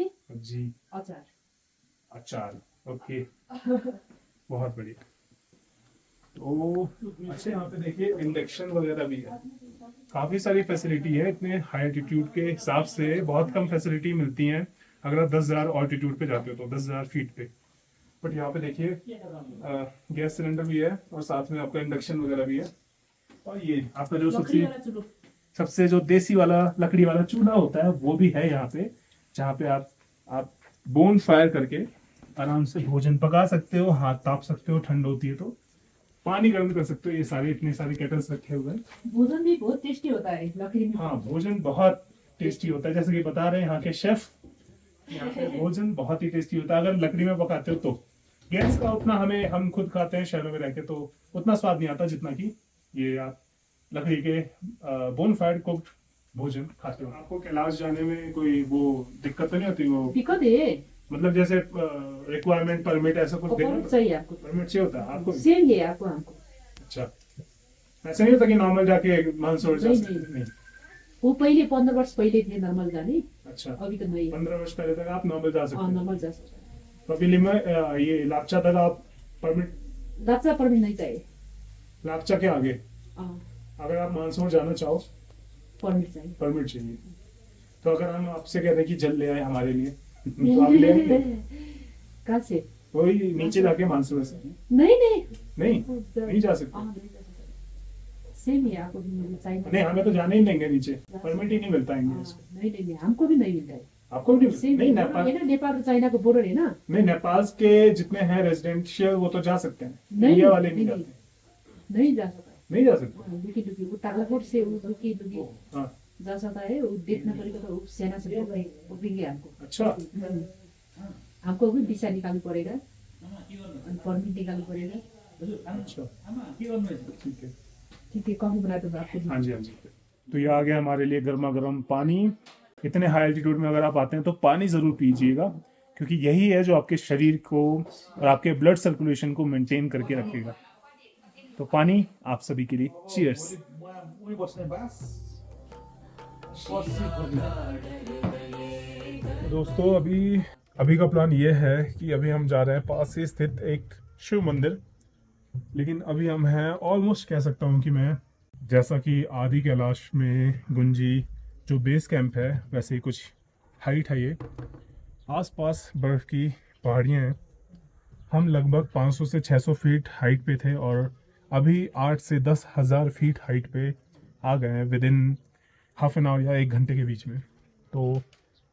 अचार। ओके, बहुत बढ़िया। तो अच्छा, यहाँ पे देखिए इंडक्शन वगैरह भी है, काफी सारी फैसिलिटी है। इतने हाई एल्टीट्यूड के हिसाब से बहुत कम फैसिलिटी मिलती हैं अगर आप 10,000 ऑल्टीट्यूड पे जाते हो तो 10,000 फीट पे। बट यहाँ पे देखिए गैस सिलेंडर भी है और साथ में आपका इंडक्शन वगैरह भी है। और ये आपका जो सबसे जो देसी वाला लकड़ी वाला चूल्हा होता है वो भी है यहाँ पे, जहाँ पे आप बोन फायर करके आराम से भोजन पका सकते हो, हाथ ताप सकते हो, ठंड होती है तो पानी गर्म कर सकते हो। ये सारे इतने सारे केटल्स रखे हुए हैं। भोजन भी बहुत टेस्टी होता है लकड़ी में। हाँ, भोजन बहुत टेस्टी होता है, जैसे कि बता रहे हैं यहाँ के शेफ। यहाँ पे भोजन बहुत ही टेस्टी होता है अगर लकड़ी में पकाते हो तो। गैस का उतना हम खुद खाते हैं शहरों में रहकर तो उतना स्वाद नहीं आता जितना कि ये आप लकड़ी के बोन फायर कुक्ड भोजन खाते हो। आपको कैलाश जाने में कोई वो दिक्कत तो नहीं होती? वो दिक्कत है मतलब जैसे रिक्वायरमेंट परमिट ऐसा कुछ परमिट चाहिए आपको? परमिट चाहिए होता है आपको? सेम है आपको हमको। अच्छा, ऐसा नहीं होता कि नॉर्मल जाके मानसरोवर जा सकते? नहीं, वो पहले 15 वर्ष पहले थे नॉर्मल जाने। अच्छा, अभी तो नहीं। 15 वर्ष पहले तक आप नॉर्मल जा सकते हैं? नॉर्मल जा सकते हैं। तो अभी ये लापचा तक आप परमिट? लापचा परमिट नहीं चाहिए। लापचा के आगे अगर आप मानसरोवर जाना चाहो परमिट चाहिए। परमिट चाहिए। तो अगर हम आपसे कहते हैं कि जल ले आए हमारे लिए तो आप ले आएंगे? कहाँ से? वही नीचे जाके मानसरोवर से? नहीं जा सकते। सेम ही आपको भी मिलना चाहिए। नहीं, हमें तो जाने ही देंगे नीचे, परमिट ही नहीं मिलता है। नहीं, हमको भी नहीं मिलता है। आपको भी नहीं? नेपाल और चाइना को बॉर्डर है ना। नहीं, नेपाल के जितने हैं रेजिडेंशियल वो तो जा सकते हैं, इंडिया वाले नहीं जाते। नहीं जा सकता। नहीं जा सकते। दुखी वो तालाकोट से वो दुखी जा सकता है। वो देखना पड़ेगा तो सेना से रोकेंगे हमको। अच्छा, हमको भी वीसा निकालना पड़ेगा, परमिट निकालना पड़ेगा। अच्छा, ठीक है। ठीक है, कॉफी बनाते हो आपको। हाँ जी हाँ जी। तो ये आ गया हमारे लिए गर्मा गर्म पानी। इतने हाई एल्टीट्यूड में अगर आप आते हैं तो पानी ज़रूर पीजिएगा, क्योंकि यही है जो आपके शरीर को और आपके ब्लड सर्कुलेशन को मेंटेन करके रखेगा। तो पानी आप सभी के लिए चीयर्स। दोस्तों अभी का प्लान ये है कि अभी हम जा रहे हैं पास ही स्थित एक शिव मंदिर। लेकिन अभी हम हैं ऑलमोस्ट, कह सकता हूँ कि मैं, जैसा कि आदि कैलाश में गुंजी जो बेस कैंप है वैसे ही कुछ हाइट है ये। आसपास बर्फ़ की पहाड़ियाँ हैं। हम लगभग 500 से 600 फीट हाइट पे थे और अभी 8 से 10 हज़ार फीट हाइट पे आ गए हैं with in half an hour या 1 घंटे के बीच में। तो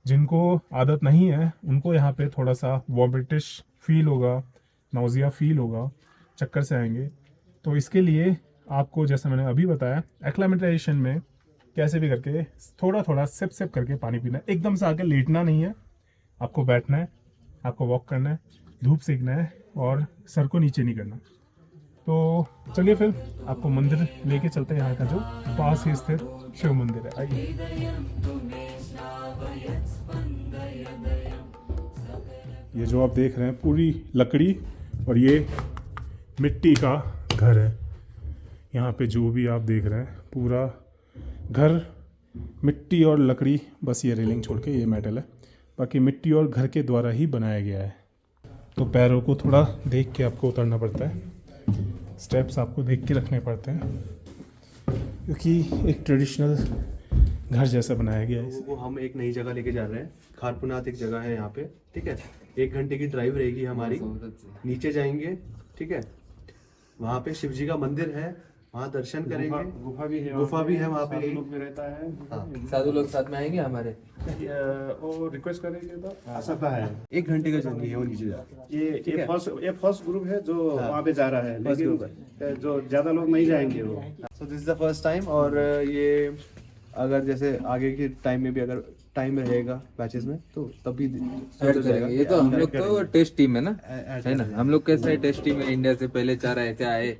जिनको आदत नहीं है उनको यहाँ पे थोड़ा सा वॉमिटिश फील होगा, नौजिया फील होगा, चक्कर से आएंगे। तो इसके लिए आपको, जैसे मैंने अभी बताया, एक्लामेटाइजेशन में कैसे भी करके थोड़ा थोड़ा सिप सिप करके पानी पीना है। एकदम से आके लेटना नहीं है, आपको बैठना है, आपको वॉक करना है, धूप सेकना है और सर को नीचे नहीं करना। तो चलिए फिर आपको मंदिर लेके चलते हैं, यहाँ का जो पास ही स्थित शिव मंदिर है। आइए। ये जो आप देख रहे हैं पूरी लकड़ी और ये मिट्टी का घर है। यहाँ पे जो भी आप देख रहे हैं पूरा घर मिट्टी और लकड़ी, बस ये रेलिंग छोड़ के ये मेटल है, बाकी मिट्टी और घर के द्वारा ही बनाया गया है। तो पैरों को थोड़ा देख के आपको उतरना पड़ता है, स्टेप्स आपको देख के रखने पड़ते हैं, क्योंकि एक ट्रेडिशनल घर जैसा बनाया गया है इसे। वो हम एक नई जगह लेके जा रहे हैं। खारपुनाथ एक जगह है यहाँ पे, ठीक है। 1 घंटे की ड्राइव रहेगी हमारी। नीचे जाएंगे, ठीक है। वहाँ पे शिव जी का मंदिर है, वहाँ दर्शन करेंगे। गुफा भी है, वहाँ पे। साधु लोग भी रहता है। हाँ। साधु लोग साथ में आएंगे हमारे। और रिक्वेस्ट करेंगे तो आ सकता है। 1 घंटे का जर्नी है वो नीचे जाके। ये फर्स्ट ग्रुप है जो वहाँ पे जा रहा है, लेकिन जो ज्यादा लोग नहीं जाएंगे वो। So this is the first time. और ये अगर जैसे आगे के टाइम में भी अगर टाइम रहेगा बैचेस में तो तब भी ऐड करेंगे। ये तो हम लोग तो टेस्ट टीम है ना, है ना। हम लोग कैसा है, टेस्ट टीम है। इंडिया से पहले 4 ऐसे आए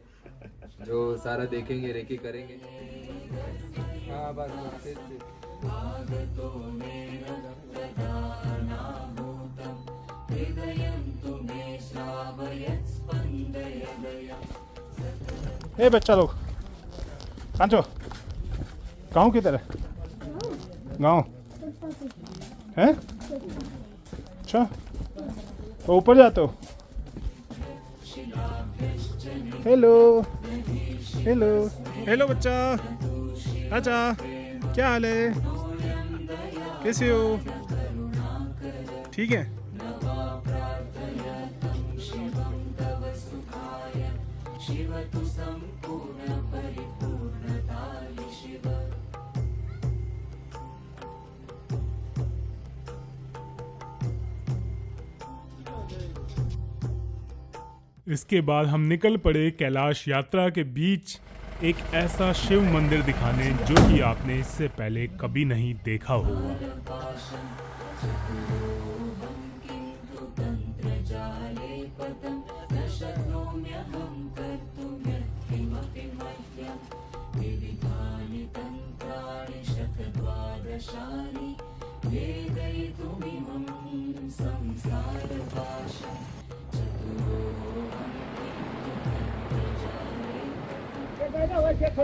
जो सारा देखेंगे, रेकी करेंगे। हाँ बस ए बच्चा लोग, कांचो गाँव किधर है? गाँव है? अच्छा, तो ऊपर जाते हो? हेलो हेलो हेलो बच्चा, अच्छा क्या हाल है, कैसे हो? ठीक है। इसके बाद हम निकल पड़े कैलाश यात्रा के बीच एक ऐसा शिव मंदिर दिखाने जो कि आपने इससे पहले कभी नहीं देखा होगा।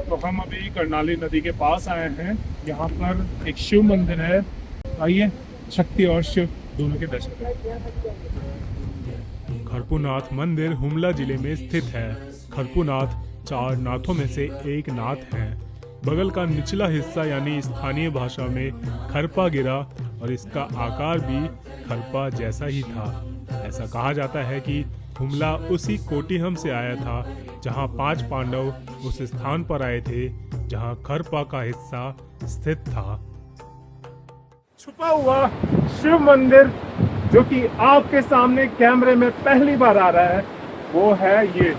तो हम अभी कर्णाली नदी के पास आए हैं। यहाँ पर एक शिव मंदिर है। आइए शक्ति और शिव दोनों के दर्शन करें। खरपुनाथ मंदिर हुमला जिले में स्थित है। खरपुनाथ 4 नाथों में से एक नाथ है। बगल का निचला हिस्सा यानी स्थानीय भाषा में खरपा गिरा और इसका आकार भी खरपा जैसा ही था। ऐसा कहा जाता है कि हुमला उसी कोटिहम से आया था जहां 5 पांडव उस स्थान पर आए थे जहां खरपा का हिस्सा स्थित था। छुपा हुआ शिव मंदिर जो कि आपके सामने कैमरे में पहली बार आ रहा है वो है ये।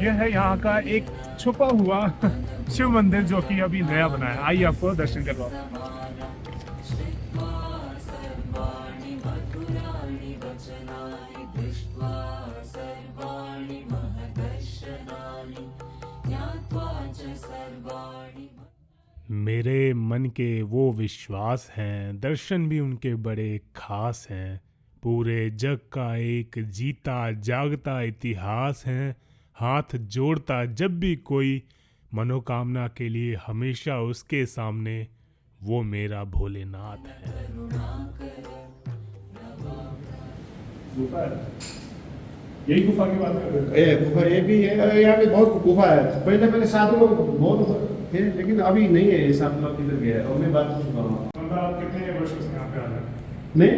यह है यहाँ का एक छुपा हुआ शिव मंदिर जो कि अभी नया बना है। आइए आपको दर्शन करवाओ। मेरे मन के वो विश्वास हैं, दर्शन भी उनके बड़े खास हैं। पूरे जग का एक जीता जागता इतिहास है। हाथ जोड़ता जब भी कोई मनोकामना के लिए, हमेशा उसके सामने वो मेरा भोलेनाथ है। यही गुफा की बात कर रहे हैं? गुफा ये भी है, यहाँ पे बहुत गुफा है। पहले साधु लोग बहुत थे, लेकिन अभी नहीं है ये साधु लोग किधर गए और मैं बात कर चुका हूँ। मतलब आप कितने वर्षों से यहाँ पे आ रहे हैं? नहीं,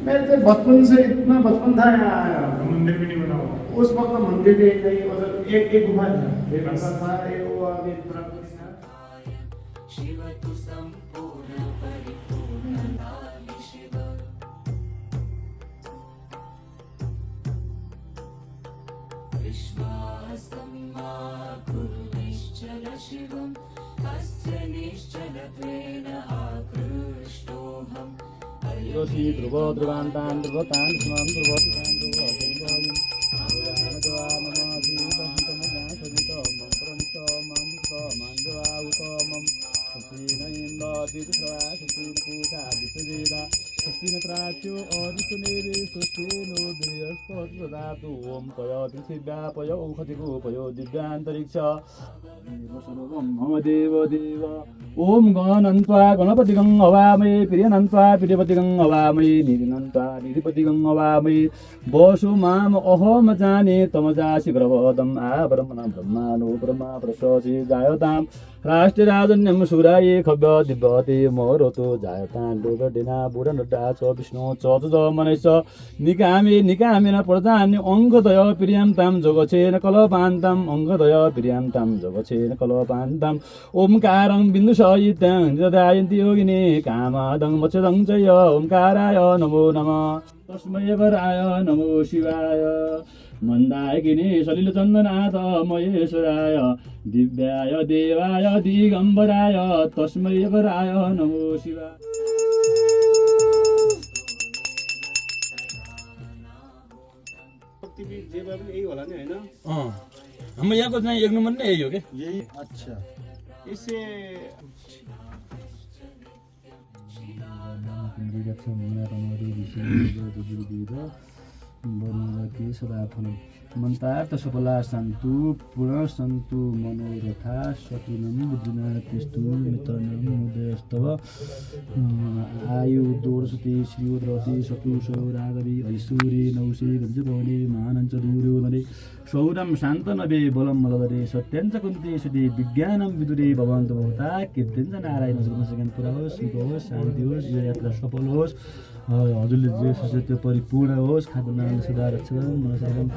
मैं तो बचपन से, इतना बचपन था यहाँ आया। मंदिर भी नहीं बना हुआ? उस वक्त मंदिर भी नहीं, मतलब एक गुफा था, एक गुफा था, एक वो आगे था। ध्रुव ध्रुवान्तान् ध्रुवतान् स्मं ध्रुवतान् ओम गणन्त्वा गणपतिगं हवामहे प्रियनन्त्वा प्रियपतिगं हवामहे निधिनन्त्वा निधिपतिगं हवामहे वसु माम अहम जाने तमजासि प्रभोदम ब्रह्मणा ब्रह्माणो ब्रह्मा प्रसोसि जायताम राष्ट्रराजन्यम सुराये खव्य दिव्यते मोरतो जायतां लोकडिना बुढनड्डा च विष्णु च मनेश निकामे निकामेन प्रजान्य अङ्गदय प्रियं तां जगछेन कलपान्ताम् अङ्गदय प्रियं तां जगछेन कलपान्ताम् ओंकारं बिन्दुसहितं हृदयायन्ति योगिने कामदं मच्छदं च ओंकाराय नमो नमः तस्मै वराय नमो शिवाय मन्दाकिनी सलिलचन्दनाथ महेश्वराय दिव्याय देवाय दिगम्बराय तस्मै वराय नमो शिवाय। यही होला नि हैन? हाम्रो यहाँको चाहिँ एक नम्बर नै यही हो के? यही। अच्छा, इससे मन्तार्थ सफला सन्तु पुनः सन्तु मनोरथा सतिनं बुद्धिना तिष्ठु मित्रनं मुदयस्तव आयु दोर्षति श्रीयोद्रवति सतुषो रागवि ऐश्वरी नौषी गञ्जपवने मानञ्च दूरो नरे शौरं शान्तनवे बलं मलदरे सत्यञ्च कुन्ति सुति विज्ञानं विदुरे भवन्तु भवता कीर्तिञ्च नारायण सुखसकन पुरा होस् सुख होस् शान्ति होस् यो यात्रा सफल होस् हजुरले जे सोचे त्यो परिपूर्ण होस् खाद्यनारायण सदा रक्षण मनसागम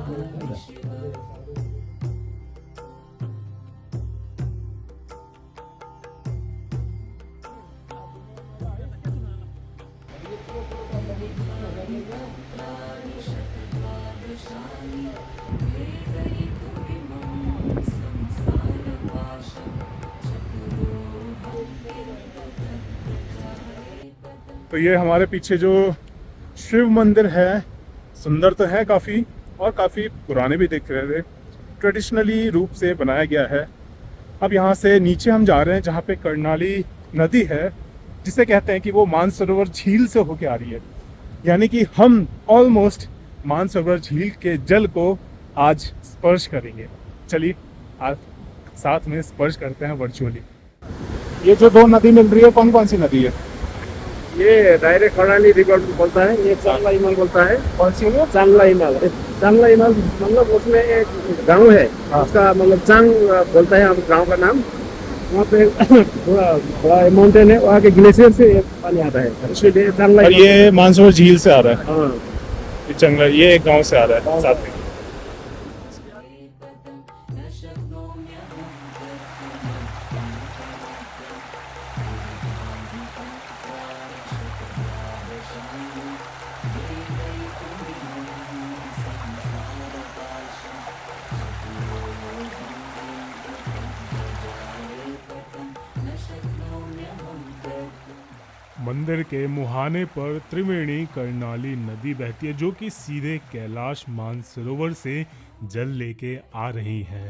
तो ये हमारे पीछे जो शिव मंदिर है, सुंदर तो है काफ़ी और काफ़ी पुराने भी दिख रहे थे। ट्रेडिशनली रूप से बनाया गया है। अब यहाँ से नीचे हम जा रहे हैं जहाँ पे कर्णाली नदी है, जिसे कहते हैं कि वो मानसरोवर झील से होके आ रही है। यानी कि हम ऑलमोस्ट मानसरोवर झील के जल को आज स्पर्श करेंगे। चलिए आज साथ में स्पर्श करते हैं वर्चुअली। ये जो दो नदी मिल रही है, कौन कौन सी नदी है? ये डायरेक्ट कर्णाली रिवर बोलता है, ये चांगला हिमाल बोलता है। कौन सी है? चांगला हिमाल। चांगला हिमाल मतलब उसमें एक गांव है, उसका मतलब चांग बोलता है हम गांव का नाम। वहाँ पे थोड़ा बड़ा माउंटेन है, वहाँ के ग्लेशियर से पानी आता है, इसलिए चांगला। और ये मानसरोवर झील से आ रहा है। हाँ, ये चंगला, ये एक गांव से आ रहा है साथ में। मंदिर के मुहाने पर त्रिवेणी कर्णाली नदी बहती है, जो कि सीधे कैलाश मानसरोवर से जल लेके आ रही है।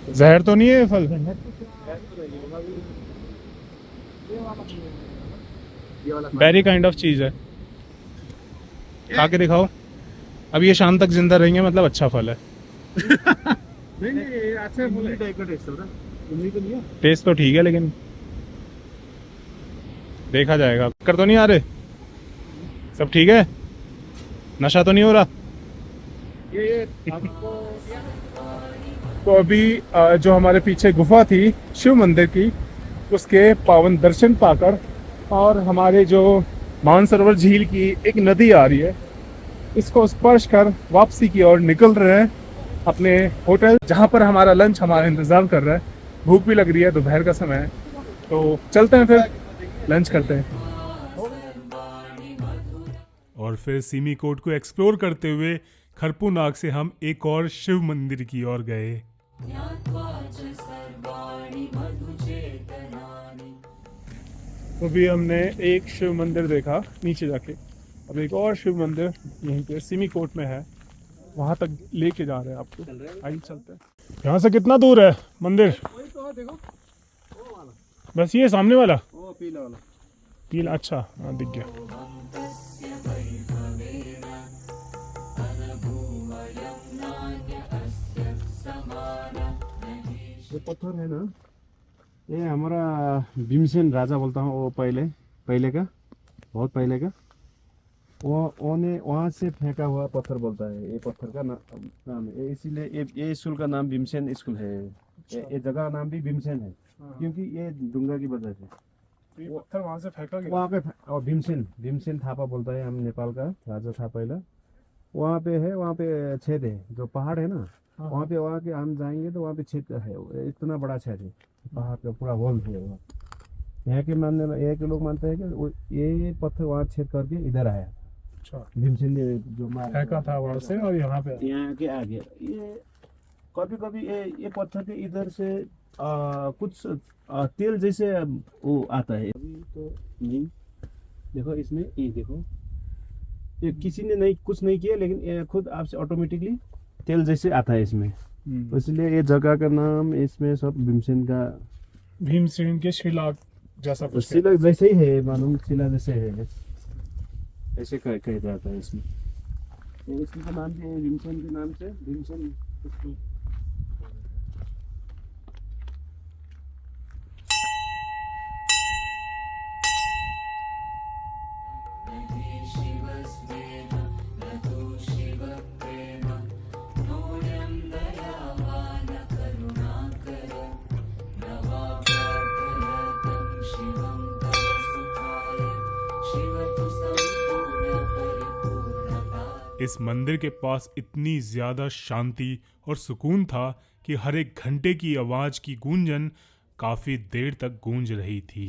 जहर तो नहीं है ये फल? बेरी काइंड ऑफ चीज है। खा के दिखाओ। अब ये शाम तक जिंदा रहेंगे, मतलब अच्छा फल है। नहीं अच्छा फल टाइप का टेस्ट होता है। टेस्ट तो ठीक है, लेकिन देखा जाएगा। कर तो नहीं आ रहे? सब ठीक है? नशा तो नहीं हो रहा? तो अभी जो हमारे पीछे गुफा थी शिव मंदिर की, उसके पावन दर्शन पाकर और हमारे जो मानसरोवर झील की एक नदी आ रही है, इसको स्पर्श कर वापसी की ओर निकल रहे हैं अपने होटल, जहां पर हमारा लंच हमारा इंतजार कर रहा है। भूख भी लग रही है, दोपहर का समय है, तो चलते हैं फिर लंच करते हैं। और फिर सिमीकोट को एक्सप्लोर करते हुए खरपूनाग से हम एक और शिव मंदिर की ओर गए। अभी हमने एक शिव मंदिर देखा नीचे जाके, अब एक और शिव मंदिर यहीं पे सिमीकोट में है, वहां तक लेके जा रहे हैं आपको। आइए चलते हैं। यहाँ से कितना दूर है मंदिर? बस ये सामने वाला? पीला, अच्छा हाँ दिख गया। ये पत्थर है ना, ये हमारा भीमसेन राजा बोलता हूँ, वो पहले का, बहुत पहले का, वो ने वहाँ से फेंका हुआ पत्थर बोलता है। ये पत्थर का नाम है, इसीलिए ये स्कूल का नाम भीमसेन स्कूल है। ये जगह का नाम भी भीमसेन है, क्योंकि ये डूंगा की वजह से ये पत्थर वहाँ से फेंका गया। वहाँ पे। और भीमसेन थापा बोलता है, हम नेपाल का राजा था पहला। वहाँ पे है, वहाँ पे छेद है, जो पहाड़ है ना, वहाँ पे वहाँ के हम जाएंगे तो वहाँ पे छेद है, इतना बड़ा छेद है, पहाड़ का पूरा होल है वहाँ। यहाँ के लोग मानते हैं कि ये पत्थर वहाँ छेद करके इधर आया। अच्छा, भीमसेन ने जो फेंका था वहाँ से और यहाँ पे यहाँ के आगे। ये कभी ये पत्थर के इधर से कुछ तेल जैसे वो आता है। अभी तो नहीं, देखो इसमें, ये देखो, ये किसी ने नहीं कुछ नहीं किया, लेकिन ये खुद आपसे ऑटोमेटिकली तेल जैसे आता है इसमें। इसलिए ये जगह का नाम इसमें सब भीमसेन के शिला जैसा कुछ शिला जैसे ही है, मालूम शिला जैसे है, ऐसे कह जाता है इसमें। इसका नाम भी है भीमसेन के नाम से, भीमसेन। इस मंदिर के पास इतनी ज्यादा शांति और सुकून था कि हर एक घंटे की आवाज की गूंजन काफी देर तक गूंज रही थी।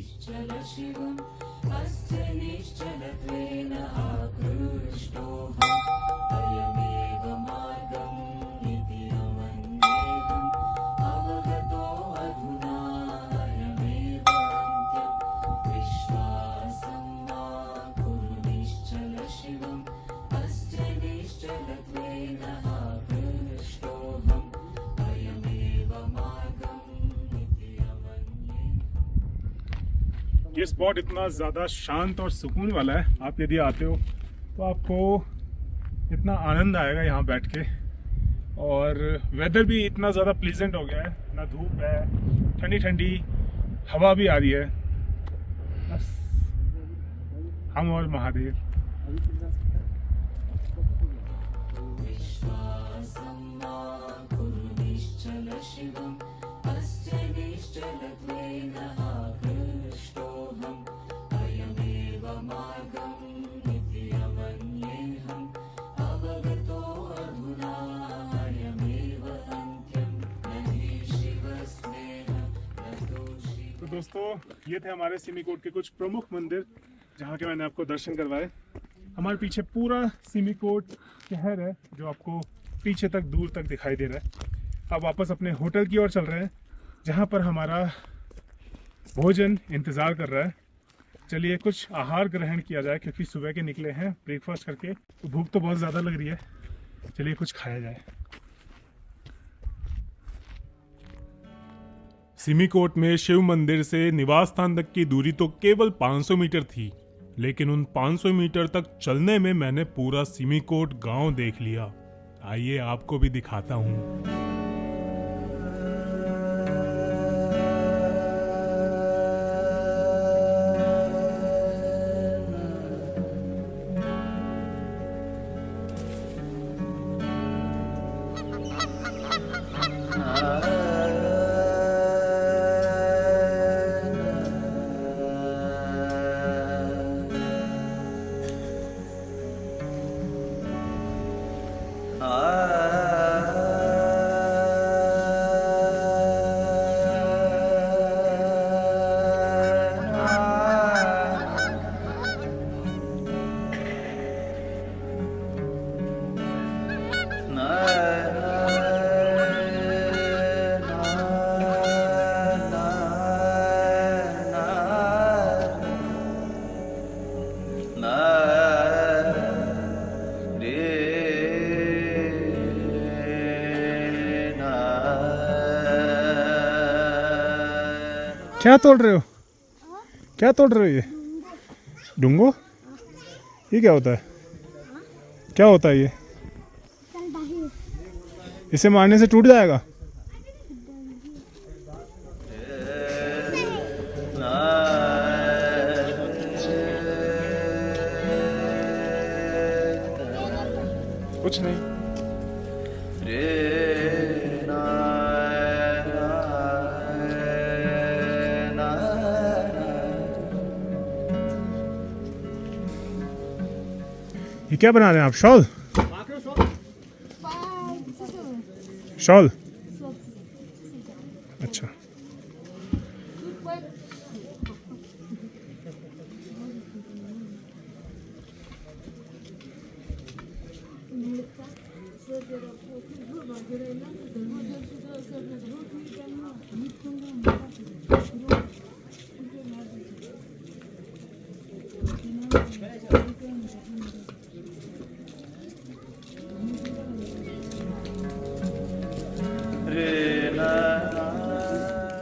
ये स्पॉट इतना ज़्यादा शांत और सुकून वाला है, आप यदि आते हो तो आपको इतना आनंद आएगा यहाँ बैठ के। और वेदर भी इतना ज़्यादा प्लीजेंट हो गया है, ना धूप है, ठंडी ठंडी हवा भी आ रही है। बस हम और महादेव। दोस्तों, ये थे हमारे सिमीकोट के कुछ प्रमुख मंदिर जहाँ के मैंने आपको दर्शन करवाए। हमारे पीछे पूरा सिमीकोट शहर है जो आपको पीछे तक दूर तक दिखाई दे रहा है। अब वापस अपने होटल की ओर चल रहे हैं जहाँ पर हमारा भोजन इंतज़ार कर रहा है। चलिए कुछ आहार ग्रहण किया जाए, क्योंकि सुबह के निकले हैं ब्रेकफास्ट करके, तो भूख तो बहुत ज़्यादा लग रही है। चलिए कुछ खाया जाए। सिमिकोट में शिव मंदिर से निवास स्थान तक की दूरी तो केवल 500 मीटर थी, लेकिन उन 500 मीटर तक चलने में मैंने पूरा सिमिकोट गांव देख लिया। आइए आपको भी दिखाता हूँ। क्या तोड़ रहे हो? क्या तोड़ रहे हो ये? डूंगो? ये क्या होता है? क्या होता है ये? इसे मारने से टूट जाएगा? कुछ नहीं। ये क्या बना रहे हैं आप? शॉल? शॉल? अच्छा।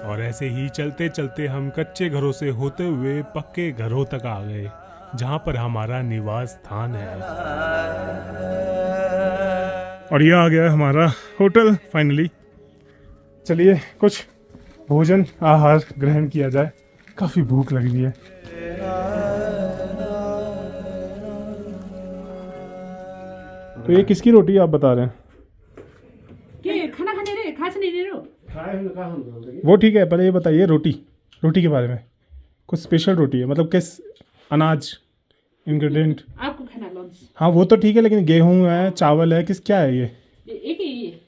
और ऐसे ही चलते चलते हम कच्चे घरों से होते हुए पक्के घरों तक आ गए, जहां पर हमारा निवास स्थान है। और ये आ गया हमारा होटल फाइनली। चलिए कुछ भोजन आहार ग्रहण किया जाए, काफी भूख लग रही है। तो ये किसकी रोटी आप बता रहे हैं? खाना खाने रे, खा नहीं दे रहे। वो ठीक है, पहले ये बताइए रोटी के बारे में। कुछ स्पेशल रोटी है, मतलब किस अनाज इंग्रेडिएंट? आपको खाना लंच? हाँ वो तो ठीक है, लेकिन गेहूं है, चावल है, किस क्या है ये? एक ही ये।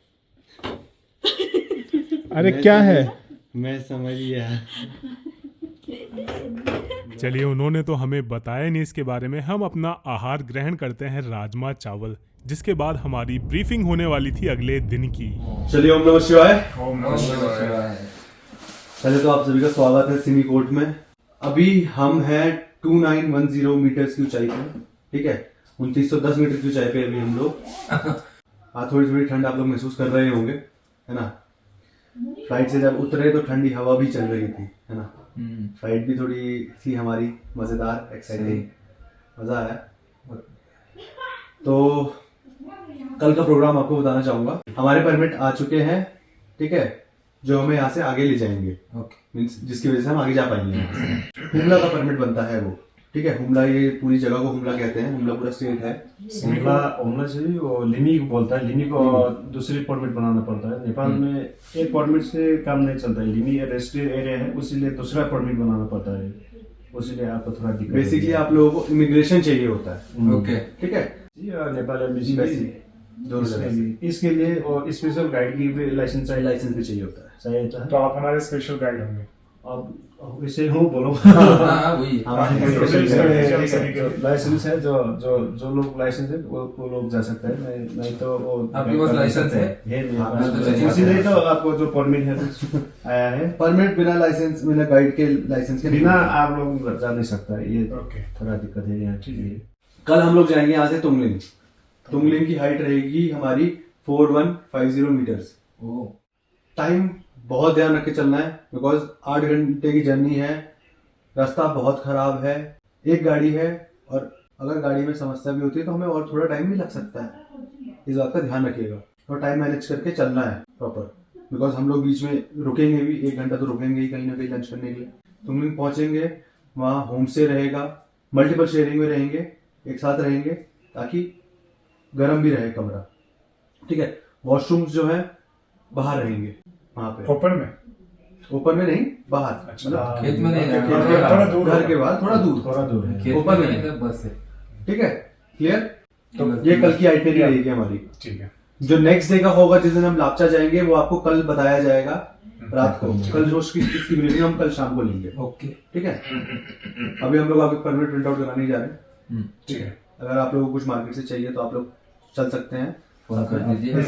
अरे क्या है? मैं समझ गया। चलिए, उन्होंने तो हमें बताया नहीं इसके बारे में। हम अपना आहार ग्रहण करते हैं राजमा चावल, जिसके बाद हमारी ब्रीफिंग होने वाली थी अगले दिन की। चलिए, ओम नमः शिवाय। शिवाय। पहले तो आप सभी का स्वागत है सिमिकोट में। अभी हम हैं 2910 मीटर की ऊंचाई पे, ठीक है। 2910 मीटर की ऊंचाई पे अभी हम लोग। थोड़ी थोड़ी ठंड आप लोग महसूस कर रहे होंगे, है ना। फ्लाइट से जब उतरे तो ठंडी हवा भी चल रही थी, है ना। फ्लाइट भी थोड़ी थी हमारी मजेदार, एक्साइटिंग, मजा आया। तो कल का प्रोग्राम आपको बताना चाहूंगा। हमारे परमिट आ चुके हैं, ठीक है, जो हमें यहाँ से आगे ले जाएंगे। मीन्स जिसकी वजह से हम आगे जा पाएंगे। हुमला का परमिट बनता है वो, ठीक है। हुमला, ये पूरी जगह को हुमला कहते हैं। हुमला पूरा स्टेट है। हुमला से वो लिमी को बोलता है। लिमी को दूसरी परमिट बनाना पड़ता है। नेपाल में एक परमिट से काम नहीं चलता है। लिमी रेस्ट्रिक्टेड एरिया है, उसीलिए दूसरा परमिट बनाना पड़ता है। उसीलिए आपको थोड़ा दिक्कत। बेसिकली आप लोगों को इमिग्रेशन चाहिए होता है, ओके, ठीक है। नेपाल एम्बेसी दोनों जगह इसके लिए और स्पेशल गाइड की भी लाइसेंस चाहिए। लाइसेंस भी चाहिए होता है। चाहिए तो आप हमारे स्पेशल गाइड होंगे। अब वैसे हूँ बोलो। वही लाइसेंस है, जो लोग लाइसेंस है वो लोग जा सकते हैं। नहीं तो वो आपके पास लाइसेंस है? इसीलिए तो आपको जो परमिट है आया है। परमिट बिना लाइसेंस, बिना गाइड के लाइसेंस के बिना आप लोग जा नहीं सकता। ये थोड़ा दिक्कत है यहाँ की। कल हम लोग जाएंगे यहाँ से तुंगलिंग। तुंगलिंग की हाइट रहेगी हमारी 4150 मीटर्स। टाइम बहुत ध्यान रख के चलना है, बिकॉज 8 घंटे की जर्नी है, रास्ता बहुत खराब है, एक गाड़ी है, और अगर गाड़ी में समस्या भी होती है तो हमें और थोड़ा टाइम भी लग सकता है। इस बात का ध्यान रखिएगा और टाइम मैनेज करके चलना है प्रॉपर, बिकॉज हम लोग बीच में रुकेंगे भी, 1 घंटा तो रुकेंगे ही कहीं ना कहीं लंच करने के लिए। तुम लोग पहुंचेंगे, वहाँ होम स्टे रहेगा, मल्टीपल शेयरिंग में रहेंगे, एक साथ रहेंगे ताकि गर्म भी रहे कमरा, ठीक है। वॉशरूम्स जो है बाहर रहेंगे, वहाँ पे ओपन में नहीं, बाहर, मतलब खेत में नहीं घर के बाहर थोड़ा दूर है। खेत ऊपर में नहीं। नहीं, बस है। ठीक है, क्लियर। तो ये कल की आइटनरी रहेगी हमारी। ठीक है। जो नेक्स्ट डे का होगा, जिस दिन हम लापचा जाएंगे, वो आपको कल बताया जाएगा रात को। कल जो उसकी ब्रीफिंग हम कल शाम को लेंगे। ओके, ठीक है। अभी हम लोग आपको परमिट प्रिंट आउट कराने जा रहे हैं। ठीक है। अगर आप लोगों को कुछ मार्केट से चाहिए तो आप लोग चल सकते हैं, फोन कर दीजिए। कर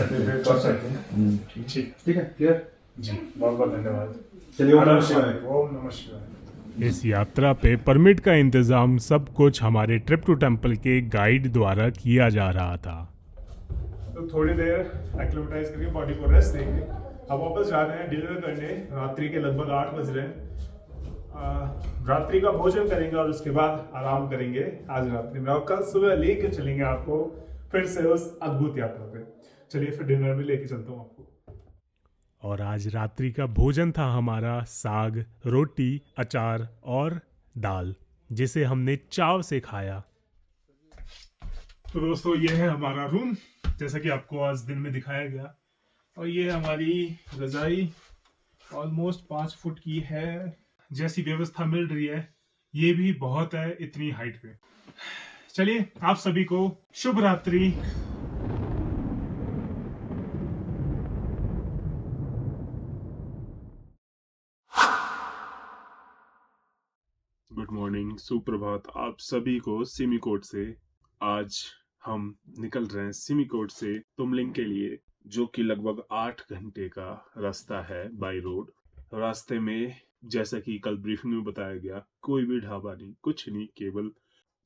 सकते हैं। ठीक है, क्लियर जी, बहुत बहुत धन्यवाद। चलिए, ओम नमः शिवाय। ओम नमः शिवाय। इस यात्रा पे परमिट का इंतजाम सब कुछ हमारे ट्रिप टू टेम्पल के गाइड द्वारा किया जा रहा था। तो थोड़ी देर एक्लिमेटाइज करके बॉडी को रेस्ट देंगे। अब वापस जा रहे हैं डिनर करने। रात्रि के लगभग 8 बज रहे हैं। रात्रि का भोजन करेंगे और उसके बाद आराम करेंगे आज रात्रि में, और कल सुबह लेके चलेंगे आपको फिर से उस अद्भुत यात्रा पे। चलिए फिर डिनर में लेके चलता हूँ आपको। और आज रात्रि का भोजन था हमारा साग, रोटी, अचार और दाल, जिसे हमने चाव से खाया। तो दोस्तों, ये है हमारा रूम, जैसा कि आपको आज दिन में दिखाया गया। और ये हमारी रजाई ऑलमोस्ट 5 फुट की है। जैसी व्यवस्था मिल रही है, ये भी बहुत है इतनी हाइट पे। चलिए, आप सभी को शुभ रात्रि। गुड मॉर्निंग, सुप्रभात आप सभी को सिमिकोट से। आज हम निकल रहे हैं सिमिकोट से तुमलिंग के लिए, जो कि लगभग 8 घंटे का रास्ता है बाय रोड। रास्ते में, जैसा कि कल ब्रीफिंग में बताया गया, कोई भी ढाबा नहीं, कुछ नहीं, केवल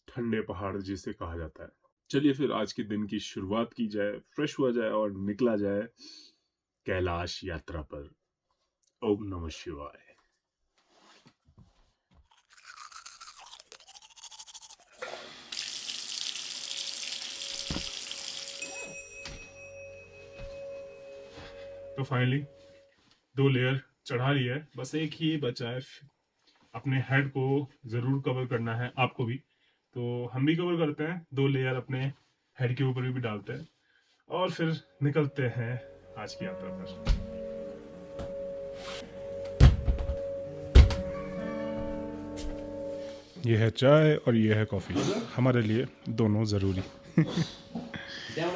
ठंडे पहाड़ जिसे कहा जाता है। चलिए फिर आज के दिन की शुरुआत की जाए, फ्रेश हुआ जाए और निकला जाए कैलाश यात्रा पर। ओम नमः शिवाय। तो फाइनली 2 लेयर चढ़ा लिया है, बस एक ही बचा है। अपने हेड को जरूर कवर करना है, आपको भी, तो हम भी कवर करते हैं। 2 लेयर अपने हेड के ऊपर भी डालते हैं और फिर निकलते हैं आज की यात्रा पर। ये है चाय और ये है कॉफी, हमारे लिए दोनों जरूरी।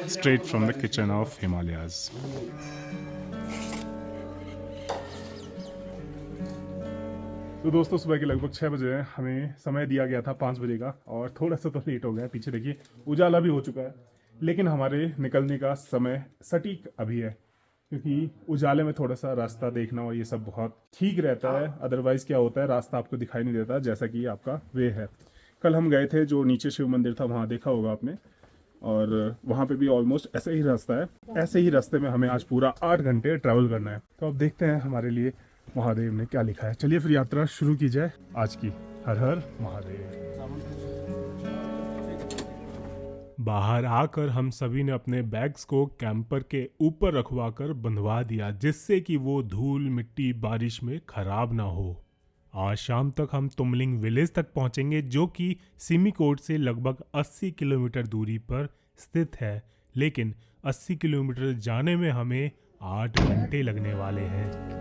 Straight from the kitchen of Himalayas. तो दोस्तों, सुबह के लगभग 6 बजे हैं। हमें समय दिया गया था 5 बजे का, और थोड़ा सा तो लेट हो गया। पीछे देखिए, उजाला भी हो चुका है, लेकिन हमारे निकलने का समय सटीक अभी है, क्योंकि उजाले में थोड़ा सा रास्ता देखना और ये सब बहुत ठीक रहता है। अदरवाइज क्या होता है, रास्ता आपको दिखाई नहीं देता, जैसा कि आपका वे है। कल हम गए थे, जो नीचे शिव मंदिर था, वहाँ देखा होगा आपने, और वहाँ पे भी ऑलमोस्ट ऐसे ही रास्ता है। ऐसे ही रास्ते में हमें आज पूरा 8 घंटे ट्रैवल करना है। तो अब देखते हैं हमारे लिए महादेव ने क्या लिखा है। चलिए फिर यात्रा शुरू की जाए आज की। हर हर महादेव। बाहर आकर हम सभी ने अपने बैग्स को कैंपर के ऊपर रखवाकर बंधवा दिया, जिससे कि वो धूल मिट्टी बारिश में खराब ना हो। आज शाम तक हम तुमलिंग विलेज तक पहुंचेंगे, जो कि सिमिकोट से लगभग 80 किलोमीटर दूरी पर स्थित है, लेकिन 80 किलोमीटर जाने में हमें 8 घंटे लगने वाले हैं।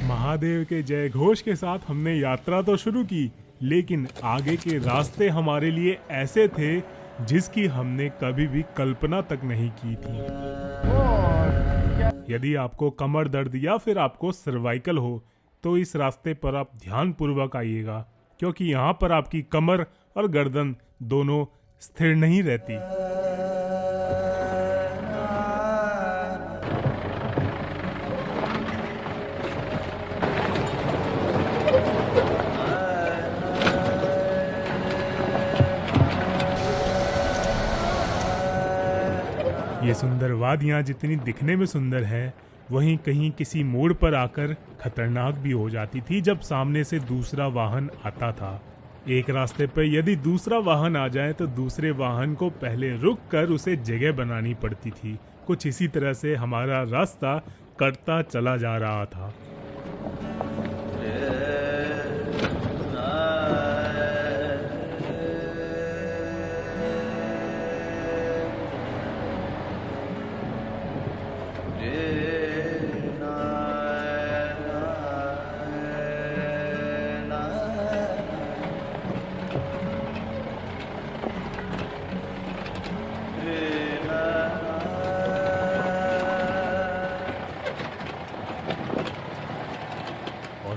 महादेव के जय घोष के साथ हमने यात्रा तो शुरू की, लेकिन आगे के रास्ते हमारे लिए ऐसे थे जिसकी हमने कभी भी कल्पना तक नहीं की थी। यदि आपको कमर दर्द या फिर आपको सर्वाइकल हो, तो इस रास्ते पर आप ध्यानपूर्वक आइएगा, क्योंकि यहाँ पर आपकी कमर और गर्दन दोनों स्थिर नहीं रहती। ये सुंदर वादियाँ जितनी दिखने में सुंदर है, वहीं कहीं किसी मोड़ पर आकर खतरनाक भी हो जाती थी जब सामने से दूसरा वाहन आता था। एक रास्ते पर यदि दूसरा वाहन आ जाए तो दूसरे वाहन को पहले रुक कर उसे जगह बनानी पड़ती थी। कुछ इसी तरह से हमारा रास्ता कटता चला जा रहा था।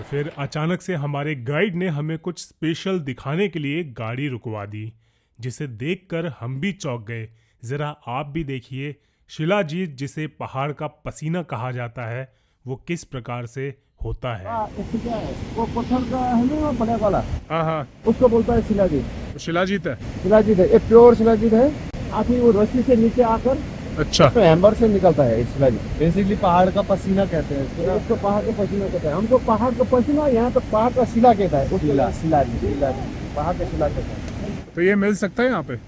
फिर अचानक से हमारे गाइड ने हमें कुछ स्पेशल दिखाने के लिए गाड़ी रुकवा दी, जिसे देखकर हम भी चौंक गए। जरा आप भी देखिए, शिलाजीत जिसे पहाड़ का पसीना कहा जाता है, वो किस प्रकार से होता है। वो पत्थर का है ना बड़ा वाला, हाँ, उसको बोलता है शिलाजीत। शिलाजीत है। शिलाजीत है, ये प्योर शिलाजीत है। आखिर वो रस्सी से नीचे आकर अच्छा, तो हैमर से निकलता है शिलाजीत। बेसिकली पहाड़ का पसीना कहते हैं इसको। उसको पहाड़ का पसीना कहता है, हमको पहाड़ का पसीना, यहाँ तो पहाड़ का शिला कहता है। उसको शिलाजीत, पहाड़ का शिला कहता है। तो ये मिल सकता है यहाँ पे?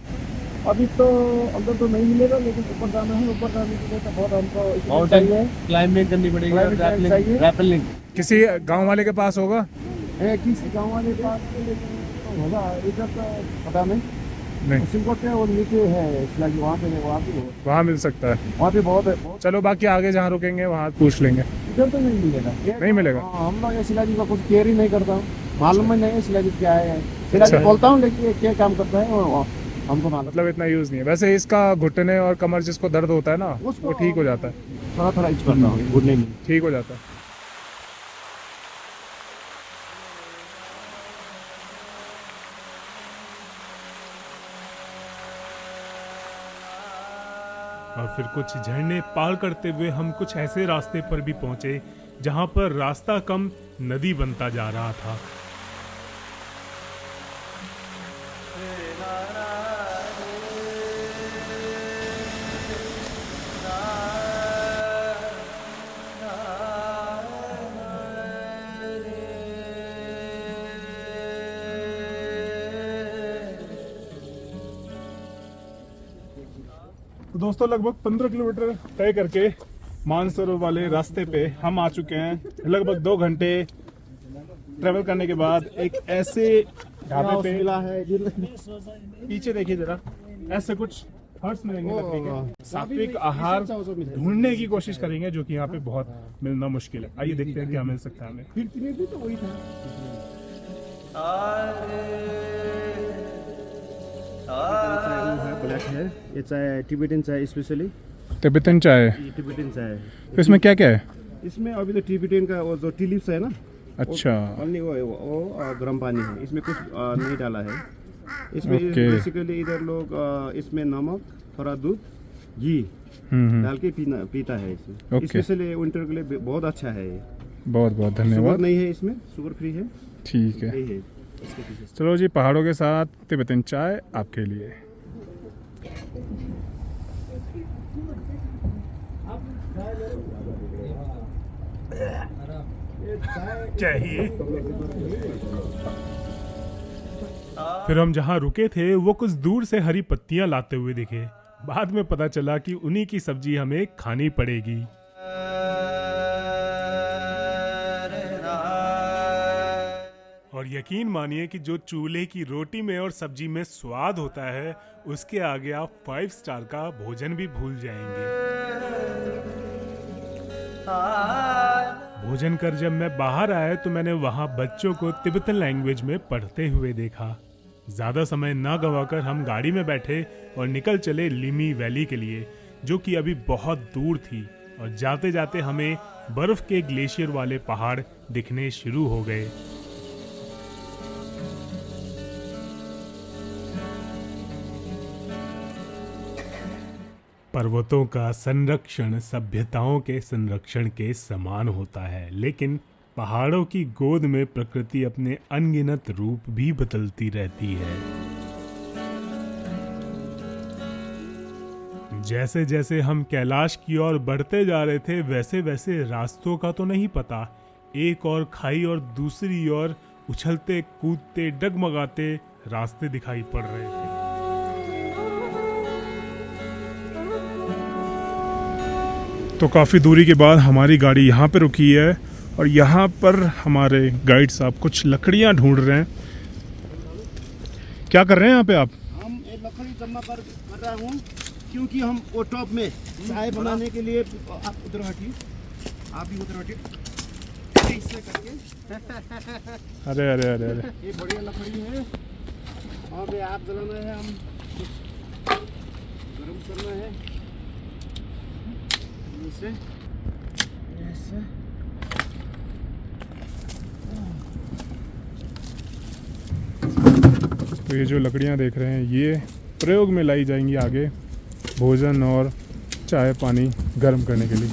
अभी तो अंदर तो नहीं मिलेगा, लेकिन ऊपर जाना है। ऊपर जाने के लिए तो बहुत हमको माउंटेन चाहिए, क्लाइंबिंग करनी पड़ेगी, रैपलिंग। किसी गांव वाले के पास होगा? किसी गाँव वाले पास तो होगा, इधर तो पता नहीं। सिंगकोट के और नीचे है शिलाजीत, वहाँ पे वहाँ मिल सकता है। वहाँ पे बहुत है। चलो बाकी आगे जहाँ रुकेंगे वहाँ पूछ लेंगे। इधर तो नहीं मिलेगा। नहीं मिलेगा? हाँ, हम लोग ये शिलाजीत का कुछ केयर ही नहीं करता हूँ, मालूम ही नहीं है शिलाजीत क्या है। शिलाजीत बोलता हूँ लेकिन ये क्या काम करता है हमको मालूम, मतलब इतना यूज नहीं है। वैसे इसका घुटने और कमर जिसको दर्द होता है ना, वो ठीक हो जाता है। थोड़ा यूज करता हूँ, घुटने में ठीक हो जाता है। और फिर कुछ झरने पार करते हुए हम कुछ ऐसे रास्ते पर भी पहुंचे जहां पर रास्ता कम नदी बनता जा रहा था। तो दोस्तों लगभग 15 किलोमीटर तय करके मानसरोवर वाले रास्ते पे हम आ चुके हैं। लगभग 2 घंटे ट्रेवल करने के बाद एक ऐसे ढाबे पे मिला है। पीछे देखिए जरा, ऐसे कुछ हर्ट्स मिलेंगे लकड़ी के। सात्विक आहार ढूंढने की कोशिश करेंगे, जो कि यहाँ पे बहुत मिलना मुश्किल है। आइए देखते हैं क्या मिल सकता है हमें। फिर भी तो वही था। ब्लैक है, ये चाय टिबेटन चाय, स्पेशली तिब्बतन चाय। टिबेटन चाय। तो इसमें क्या क्या है? इसमें अभी तो टिबेटन का वो जो टी लीव्स है ना, अच्छा, ओनली वो गर्म पानी है, इसमें कुछ नहीं डाला है। इसमें बेसिकली इधर लोग इसमें नमक, थोड़ा दूध, घी डाल के पीता है इसमें। स्पेशली विंटर के लिए बहुत अच्छा है ये। बहुत बहुत धन्यवाद। शुगर नहीं है इसमें, शुगर फ्री है। ठीक है, चलो जी, पहाड़ों के साथ तिब्बतन चाय आपके लिए। चाहिए। फिर हम जहाँ रुके थे वो कुछ दूर से हरी पत्तियां लाते हुए दिखे। बाद में पता चला कि उन्हीं की सब्जी हमें खानी पड़ेगी। और यकीन मानिए कि जो चूल्हे की रोटी में और सब्जी में स्वाद होता है, उसके आगे आप 5 स्टार का भोजन भी भूल जाएंगे। भोजन कर जब मैं बाहर आया तो मैंने वहां बच्चों को तिब्बतन लैंग्वेज में पढ़ते हुए देखा। ज्यादा समय ना गवाकर हम गाड़ी में बैठे और निकल चले लिमी वैली के लिए, जो कि अभी बहुत दूर थी। और जाते जाते हमें बर्फ के ग्लेशियर वाले पहाड़ दिखने शुरू हो गए। पर्वतों का संरक्षण सभ्यताओं के संरक्षण के समान होता है, लेकिन पहाड़ों की गोद में प्रकृति अपने अनगिनत रूप भी बदलती रहती है। जैसे जैसे हम कैलाश की ओर बढ़ते जा रहे थे वैसे वैसे रास्तों का तो नहीं पता, एक और खाई और दूसरी ओर उछलते कूदते डगमगाते रास्ते दिखाई पड़ रहे थे। तो काफ़ी दूरी के बाद हमारी गाड़ी यहाँ पे रुकी है और यहाँ पर हमारे गाइड साहब कुछ लकड़ियाँ ढूंढ रहे हैं। क्या कर रहे हैं यहाँ पे आप? हम एक लकड़ी जमा कर रहा हूँ क्योंकि हम वो टॉप में चाय बनाने के लिए आप उधर हटिए, आप भी उधर हटिए इससे करके। अरे अरे अरे अरे ये बढ़िया लकड़ी है, वहाँ पे आग जलाना है, हम गरम करना है ऐसे ऐसे। तो ये जो लकड़ियाँ देख रहे हैं ये प्रयोग में लाई जाएंगी आगे भोजन और चाय पानी गर्म करने के लिए।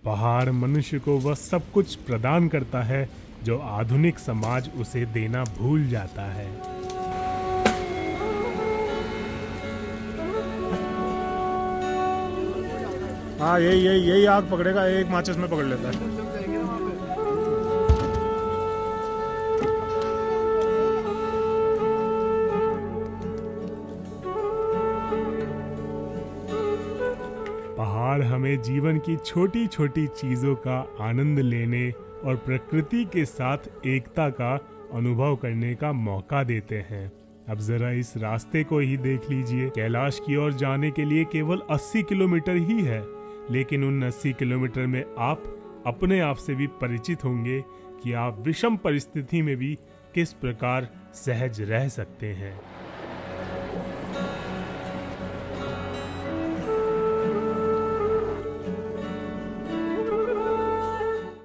पहाड़ मनुष्य को वह सब कुछ प्रदान करता है जो आधुनिक समाज उसे देना भूल जाता है। हाँ यही आग पकड़ेगा, एक माचिस में पकड़ लेता है। पहाड़ हमें जीवन की छोटी छोटी चीजों का आनंद लेने और प्रकृति के साथ एकता का अनुभव करने का मौका देते हैं। अब जरा इस रास्ते को ही देख लीजिए। कैलाश की ओर जाने के लिए केवल 80 किलोमीटर ही है, लेकिन उन 80 किलोमीटर में आप अपने आप से भी परिचित होंगे कि आप विषम परिस्थिति में भी किस प्रकार सहज रह सकते हैं।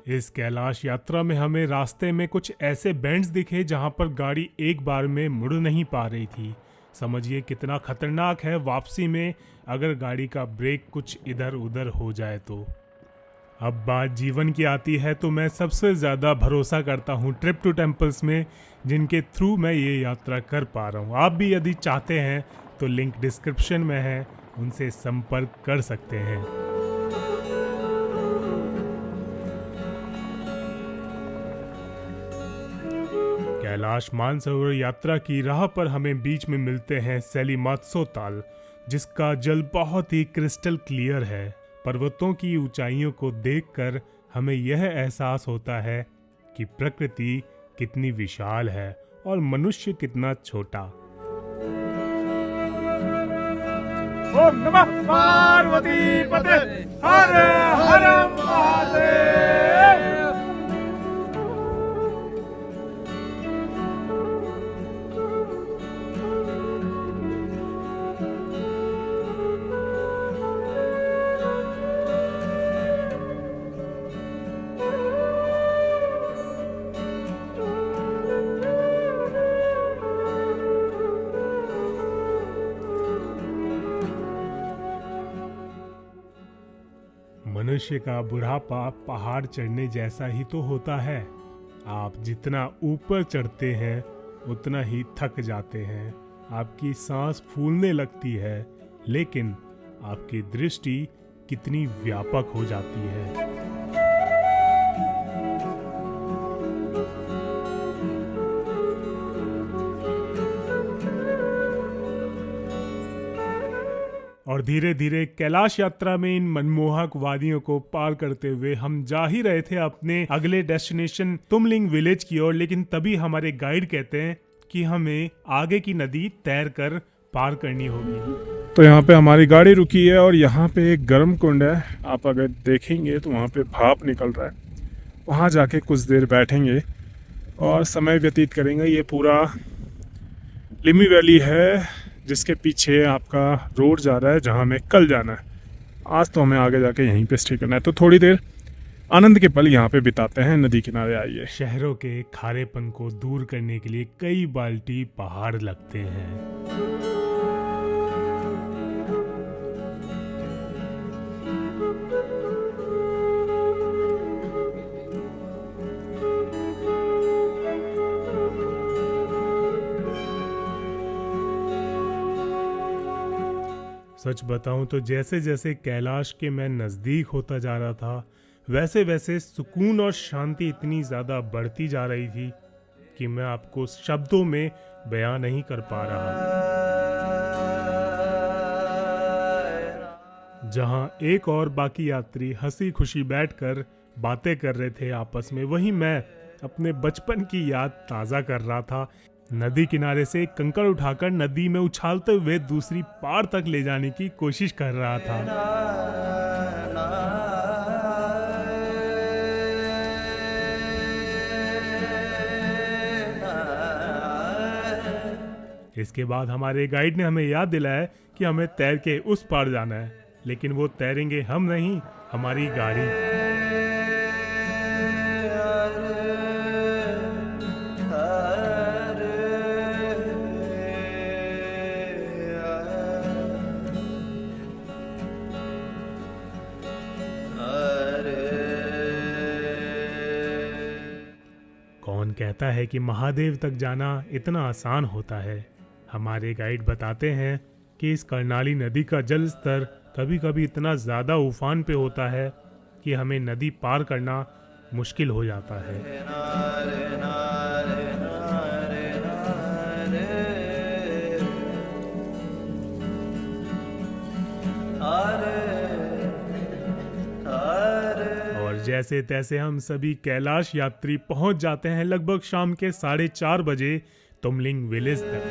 इस कैलाश यात्रा में हमें रास्ते में कुछ ऐसे बेंड्स दिखे जहां पर गाड़ी एक बार में मुड़ नहीं पा रही थी। समझिए कितना खतरनाक है वापसी में अगर गाड़ी का ब्रेक कुछ इधर उधर हो जाए तो। अब बात जीवन की आती है तो मैं सबसे ज़्यादा भरोसा करता हूँ ट्रिप टू टेम्पल्स में, जिनके थ्रू मैं ये यात्रा कर पा रहा हूँ। आप भी यदि चाहते हैं तो लिंक डिस्क्रिप्शन में है, उनसे संपर्क कर सकते हैं। कैलाश मानसरोवर यात्रा की राह पर हमें बीच में मिलते हैं सैलीमात्सो ताल, जिसका जल बहुत ही क्रिस्टल क्लियर है। पर्वतों की ऊंचाइयों को देखकर हमें यह एहसास होता है कि प्रकृति कितनी विशाल है और मनुष्य कितना छोटा। ओम नमः पार्वती पते हर हर महादेव। मनुष्य का बुढ़ापा पहाड़ चढ़ने जैसा ही तो होता है। आप जितना ऊपर चढ़ते हैं उतना ही थक जाते हैं, आपकी सांस फूलने लगती है, लेकिन आपकी दृष्टि कितनी व्यापक हो जाती है। और धीरे धीरे कैलाश यात्रा में इन मनमोहक वादियों को पार करते हुए हम जा ही रहे थे अपने अगले डेस्टिनेशन तुमलिंग विलेज की ओर, लेकिन तभी हमारे गाइड कहते हैं कि हमें आगे की नदी तैर कर पार करनी होगी। तो यहाँ पे हमारी गाड़ी रुकी है और यहाँ पे एक गर्म कुंड है। आप अगर देखेंगे तो वहाँ पे भाप निकल रहा है। वहाँ जाके कुछ देर बैठेंगे और समय व्यतीत करेंगे। ये पूरा लिम्मी वैली है जिसके पीछे आपका रोड जा रहा है जहाँ हमें कल जाना है। आज तो हमें आगे जाके यहीं पे स्टे करना है, तो थोड़ी देर आनंद के पल यहाँ पे बिताते हैं। नदी किनारे आइए। शहरों के खारेपन को दूर करने के लिए कई बाल्टी पहाड़ लगते हैं। सच बताऊं तो जैसे जैसे कैलाश के मैं नज़दीक होता जा रहा था वैसे वैसे सुकून और शांति इतनी ज़्यादा बढ़ती जा रही थी कि मैं आपको शब्दों में बयां नहीं कर पा रहा। जहां एक और बाकी यात्री हंसी खुशी बैठकर बातें कर रहे थे आपस में, वहीं मैं अपने बचपन की याद ताज़ा कर रहा था। नदी किनारे से एक कंकड़ उठाकर नदी में उछालते हुए दूसरी पार तक ले जाने की कोशिश कर रहा था। इसके बाद हमारे गाइड ने हमें याद दिलाया कि हमें तैर के उस पार जाना है, लेकिन वो तैरेंगे हम नहीं, हमारी गाड़ी। कौन कहता है कि महादेव तक जाना इतना आसान होता है। हमारे गाइड बताते हैं कि इस कर्णाली नदी का जल स्तर कभी कभी इतना ज़्यादा उफान पे होता है कि हमें नदी पार करना मुश्किल हो जाता है। और जैसे तैसे हम सभी कैलाश यात्री पहुंच जाते हैं लगभग शाम के 4:30 बजे तुमलिंग विलेज तक।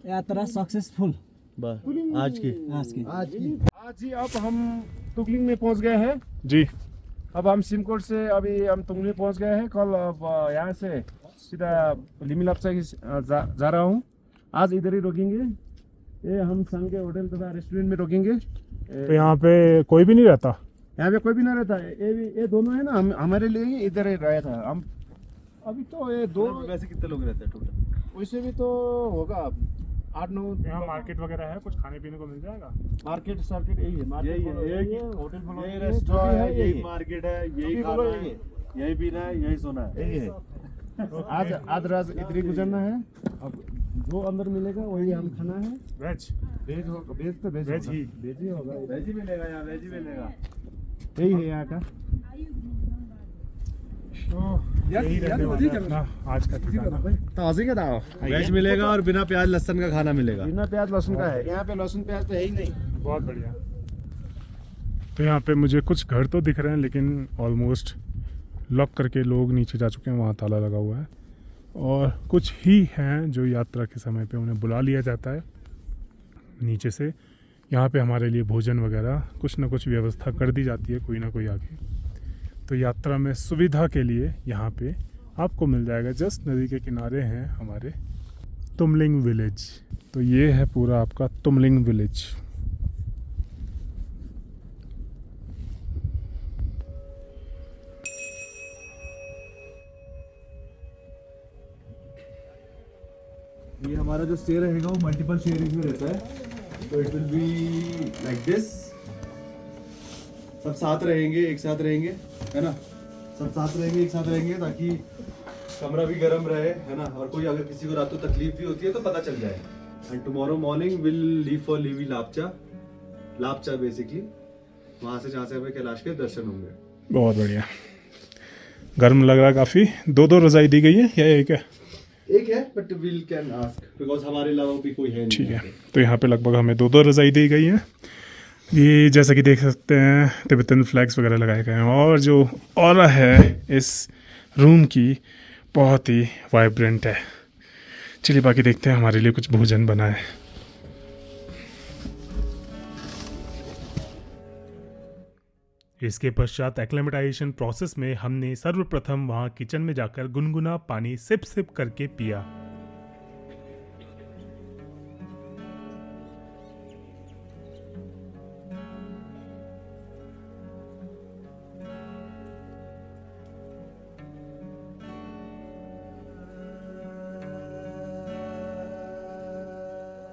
यात्रा सक्सेसफुल आज जी अब हम तुगलिंग में पहुंच गए हैं जी। अब हम सिमकोट से अभी हम तुगलिंग पहुंच गए हैं। कल अब यहाँ से सीधा लिमी लाप्चा जा रहा हूँ। आज इधर ही रोकेंगे। ये हम संग के होटल तथा रेस्टोरेंट में रोकेंगे। तो यहाँ पे कोई भी नहीं रहता? यहाँ पे कोई भी ना रहता है। ये दोनों है ना, हम हमारे लिए इधर ही रहा था। हम अभी तो ये दो, वैसे कितने लोग रहते हैं टोटल? वैसे भी तो होगा 8-9। यहाँ मार्केट वगैरह है, कुछ खाने पीने को मिल जाएगा? मार्केट सर्किट यही है। यही है, होटल यही रेस्टोरेंट है, यही मार्केट है, यही अभी खाना बोलो है, यही पीना है, यही सोना है। यही है। आज रात इधर ही गुजरना है। अब जो अंदर मिलेगा वही हम खाना है। वेज होगा, वेज तो वेज ही होगा। वेज ही मिलेगा यहाँ, वेज ही मिलेगा। यही है यहाँ का। यही रहने वाला है अपना आज का ठिकाना। ताज़ी का दाव वेज मिलेगा और बिना प्याज लहसुन का खाना मिलेगा। बिना प्याज लहसुन का है। यहाँ पे लहसुन प्याज तो है ही नहीं। बहुत बढ़िया। तो यहाँ पे मुझे कुछ घर तो दिख रहे हैं लेकिन ऑलमोस्ट लॉक करके लोग नीचे जा चुके हैं, वहाँ ताला लगा हुआ है। और कुछ ही हैं जो यात्रा के समय पे उन्हें बुला लिया जाता है नीचे से। यहाँ पे हमारे लिए भोजन वगैरह कुछ ना कुछ व्यवस्था कर दी जाती है, कोई ना कोई आके। तो यात्रा में सुविधा के लिए यहाँ पे आपको मिल जाएगा। जस्ट नदी के किनारे हैं हमारे तुमलिंग विलेज। तो ये है पूरा आपका तुमलिंग विलेज। ये हमारा जो स्टे रहेगा वो मल्टीपल शेयरिंग में रहता है। तो it will be like this. सब साथ रहेंगे, एक साथ रहेंगे, है ना? सब साथ रहेंगे, एक साथ रहेंगे ताकि कमरा भी गर्म रहे, है ना? और कोई अगर किसी को रात को तकलीफ भी होती है तो पता चल जाए। And tomorrow morning will leave for लिवी लापचा बेसिकली, वहाँ से जहाँ से हमें कैलाश के दर्शन होंगे। बहुत बढ़िया। गर्म लग रहा है काफ़ी। 2-2 रजाई दी गई है या एक है? एक है, but will can ask because हमारे अलावा भी कोई है नहीं। ठीक है। तो यहाँ पे लगभग हमें 2-2 रजाई दी गई है। ये जैसा कि देख सकते हैं तिब्बतन फ्लैग्स वगैरह लगाए गए हैं और जो ऑरा है इस रूम की बहुत ही वाइब्रेंट है। चलिए बाकी देखते हैं हमारे लिए कुछ भोजन बना है। इसके पश्चात एक्लेमेटाइजेशन प्रोसेस में हमने सर्वप्रथम वहाँ किचन में जाकर गुनगुना पानी सिप सिप करके पिया।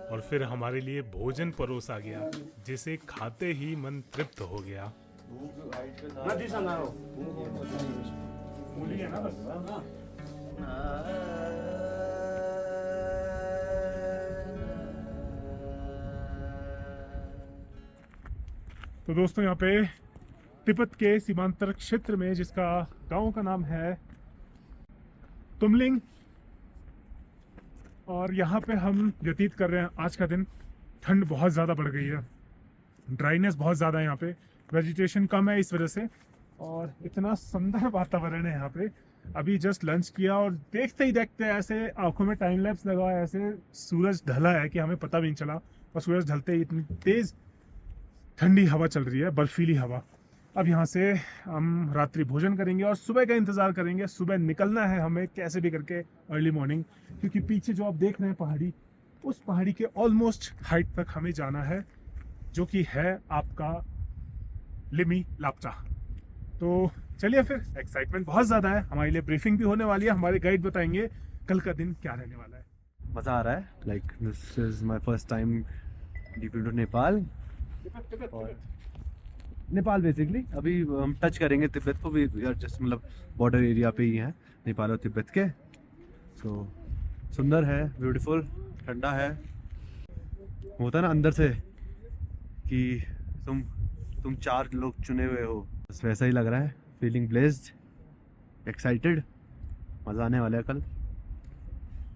और फिर हमारे लिए भोजन परोसा गया जिसे खाते ही मन तृप्त हो गया। नदी सा ना हो मूली है ना बस तो दोस्तों यहाँ पे तिब्बत के सीमांतर क्षेत्र में जिसका गांव का नाम है तुमलिंग, और यहाँ पे हम व्यतीत कर रहे हैं आज का दिन। ठंड बहुत ज़्यादा बढ़ गई है, ड्राइनेस बहुत ज़्यादा है, यहाँ पे वेजिटेशन कम है इस वजह से, और इतना सुंदर वातावरण है यहाँ पे। अभी जस्ट लंच किया और देखते ही देखते ऐसे आंखों में टाइम लैप्स लगा, ऐसे सूरज ढला है कि हमें पता भी नहीं चला, और सूरज ढलते ही इतनी तेज़ ठंडी हवा चल रही है, बर्फीली हवा। अब यहाँ से हम रात्रि भोजन करेंगे और सुबह का इंतज़ार करेंगे। सुबह निकलना है हमें कैसे भी करके अर्ली मॉर्निंग, क्योंकि पीछे जो आप देख रहे हैं पहाड़ी, उस पहाड़ी के ऑलमोस्ट हाइट तक हमें जाना है, जो कि है आपका लिमी लाप्चा। तो चलिए फिर, एक्साइटमेंट बहुत ज़्यादा है, हमारे लिए ब्रीफिंग भी होने वाली है, हमारे गाइड बताएंगे कल का दिन क्या रहने वाला है। मज़ा आ रहा है। Like this is my first time deep into Nepal. और नेपाल बेसिकली अभी हम टच करेंगे तिब्बत को भी, जस्ट मतलब बॉर्डर एरिया पे ही है नेपाल और तिब्बत के। सो सुंदर है, ब्यूटीफुल, ठंडा है। होता ना अंदर से कि तुम 4 लोग चुने हुए हो, बस वैसा ही लग रहा है। फीलिंग ब्लेस्ड, एक्साइटेड, मज़ा आने वाला है कल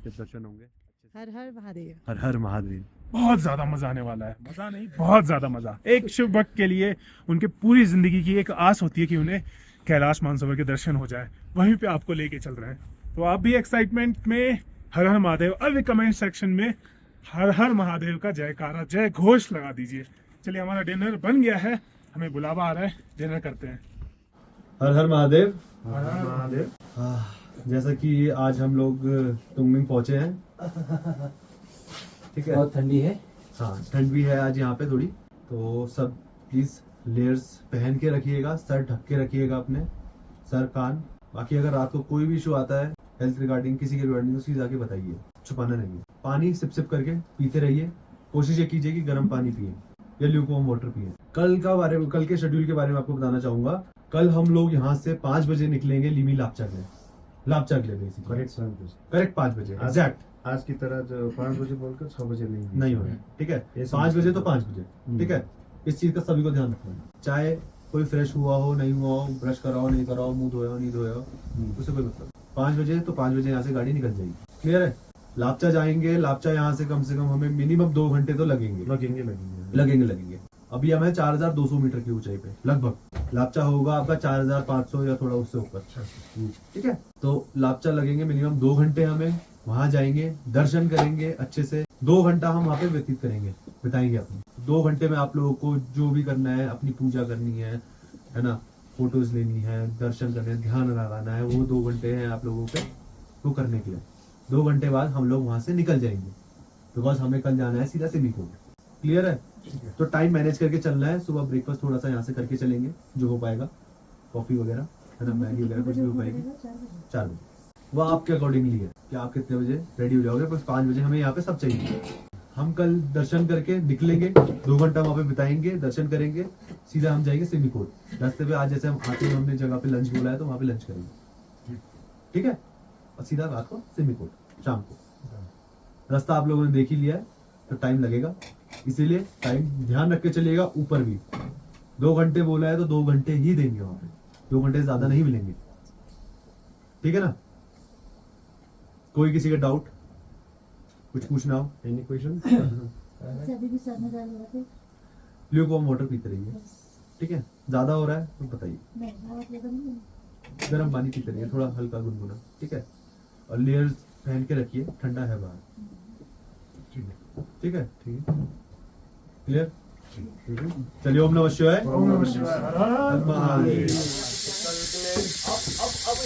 जब दर्शन होंगे। हर हर महादेव। हर हर महादेव। बहुत ज़्यादा मज़ा आने वाला है, मज़ा नहीं बहुत ज़्यादा मज़ा। एक शिव भक्त के लिए उनके पूरी ज़िंदगी की एक आस होती है कि उन्हें कैलाश मानसरोवर के दर्शन हो जाए, वहीं पे आपको लेके चल रहे हैं। तो आप भी एक्साइटमेंट में हर हर महादेव, अभी कमेंट सेक्शन में हर हर महादेव का जयकारा, जय घोष लगा दीजिए। चलिए, हमारा डिनर बन गया है, हमें बुलावा आ रहा है, डिनर करते हैं। हर हर महादेव। हर हर महादेव। जैसा कि आज हम लोग तुंगमिंग पहुंचे हैं, ठीक है, बहुत ठंडी है। हाँ ठंड भी है आज यहाँ पे थोड़ी, तो सब प्लीज लेयर्स पहन के रखिएगा, सर ढक के रखिएगा अपने सर कान। बाकी अगर रात को कोई भी इशू आता है हेल्थ रिगार्डिंग, किसी के रिगार्डिंग, तो चीज आके बताइए, छुपाना नहीं है। पानी सिप सिप करके पीते रहिए, कोशिश ये कीजिए कि गर्म पानी पिए या ल्यूकवार्म वाटर पिए। कल के शेड्यूल के बारे में आपको बताना चाहूंगा। कल हम लोग यहाँ से 5 बजे निकलेंगे लिमी लाप्चा के लिए, करेक्ट 5 बजे एग्जैक्ट। आज की तरह जो 5 बजे बोलकर 6 बजे नहीं हो रहा है, ठीक है, 5 बजे तो 5 बजे, ठीक है। इस चीज का सभी को ध्यान रखना है। चाहे कोई फ्रेश हुआ हो नहीं हुआ हो, ब्रश कराओ नहीं कराओ, मुंह धोया हो नहीं धोया हो, उससे कोई मतलब। 5 बजे तो 5 बजे यहाँ से गाड़ी निकल जाएगी, क्लियर है। लाप्चा जाएंगे, लाप्चा यहाँ से कम हमें मिनिमम 2 घंटे तो लगेंगे। अभी हमें 4200 मीटर की ऊंचाई पे लगभग। लाप्चा होगा आपका 4500 या थोड़ा उससे ऊपर, ठीक है। तो लाप्चा लगेंगे मिनिमम 2 घंटे, हमें वहां जाएंगे, दर्शन करेंगे अच्छे से। 2 घंटा हम वहाँ पे व्यतीत करेंगे, बिताएंगे अपने। 2 घंटे में आप लोगों को जो भी करना है, अपनी पूजा करनी है ना, फोटोज लेनी है, दर्शन करने, ध्यान लगाना है, वो 2 घंटे हैं आप लोगों पे वो करने के लिए। 2 घंटे बाद हम लोग वहां से निकल जाएंगे, बिकॉज हमें कल जाना है सीधा सिमिकोट, क्लियर है। तो टाइम मैनेज करके चलना है। सुबह ब्रेकफास्ट थोड़ा सा यहाँ से करके चलेंगे, जो हो पाएगा, कॉफी वगैरह है ना, मैगी वगैरह कुछ भी हो पाएगी। 4 बजे वो आपके अकॉर्डिंगली है कि आप कितने बजे रेडी हो जाओगे, बस 5 बजे हमें यहाँ पे सब चाहिए। हम कल दर्शन करके निकलेंगे, 2 घंटा वहाँ पे बिताएंगे, दर्शन करेंगे, सीधा हम जाएंगे सिमिकोट। रास्ते पे आज जैसे हम आते हैं, हमने जगह पे लंच बोला है तो वहाँ पे लंच करेंगे, ठीक है, और सीधा रात को सिमिकोट शाम को। रास्ता आप लोगों ने देख ही लिया है, तो टाइम लगेगा, इसीलिए टाइम ध्यान रख के चलिएगा। ऊपर भी 2 घंटे बोला है तो 2 घंटे ही देंगे वहाँ पे, 2 घंटे ज्यादा नहीं मिलेंगे, ठीक है ना। कोई किसी का डाउट, कुछ पूछना हो, एनी क्वेश्चन? ल्यूकवार्म वाटर पीते रहिए, ठीक है। ज्यादा हो रहा है तो बताइए, गर्म पानी पीते रहिए, थोड़ा हल्का गुनगुना, ठीक है। और लेयर्स पहन के रखिए, ठंडा है बाहर, ठीक है, क्लियर। चलिए, ओम नमः शिवाय।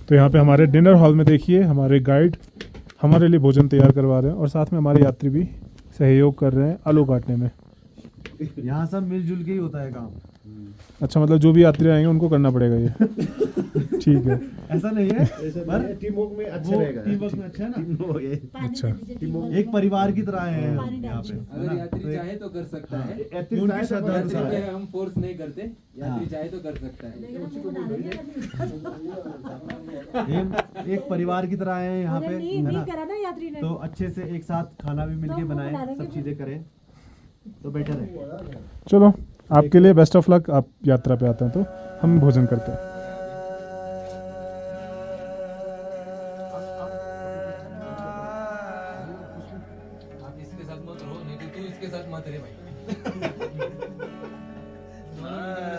तो यहाँ पे हमारे डिनर हॉल में देखिए, हमारे गाइड हमारे लिए भोजन तैयार करवा रहे हैं, और साथ में हमारे यात्री भी सहयोग कर रहे हैं आलू काटने में। यहाँ सब मिलजुल के ही होता है काम, अच्छा, मतलब जो भी यात्री आएंगे उनको करना पड़ेगा ये। ठीक है। ऐसा नहीं है, पर टीम वर्क में अच्छे रहेगा। टीम वर्क में अच्छा है ना। अच्छा, एक परिवार की तरह आए हैं यहाँ पे। अगर यात्री चाहे तो कर सकता है, उनकी श्रद्धा यात्री अनुसार पे हम फोर्स नहीं करते, यात्री चाहे तो कर सकता है। एक परिवार की तरह आए हैं यहाँ पे, है ना? करा ना यात्री ने। तो अच्छे से एक साथ खाना भी मिलके बनाए, सब चीजें करें तो बेटर है। चलो आपके लिए बेस्ट ऑफ लक। आप यात्रा पे आते हैं तो हम भोजन करते हैं। आप इसके साथ मत रहो, नहीं तो तू इसके साथ मत रहे भाई।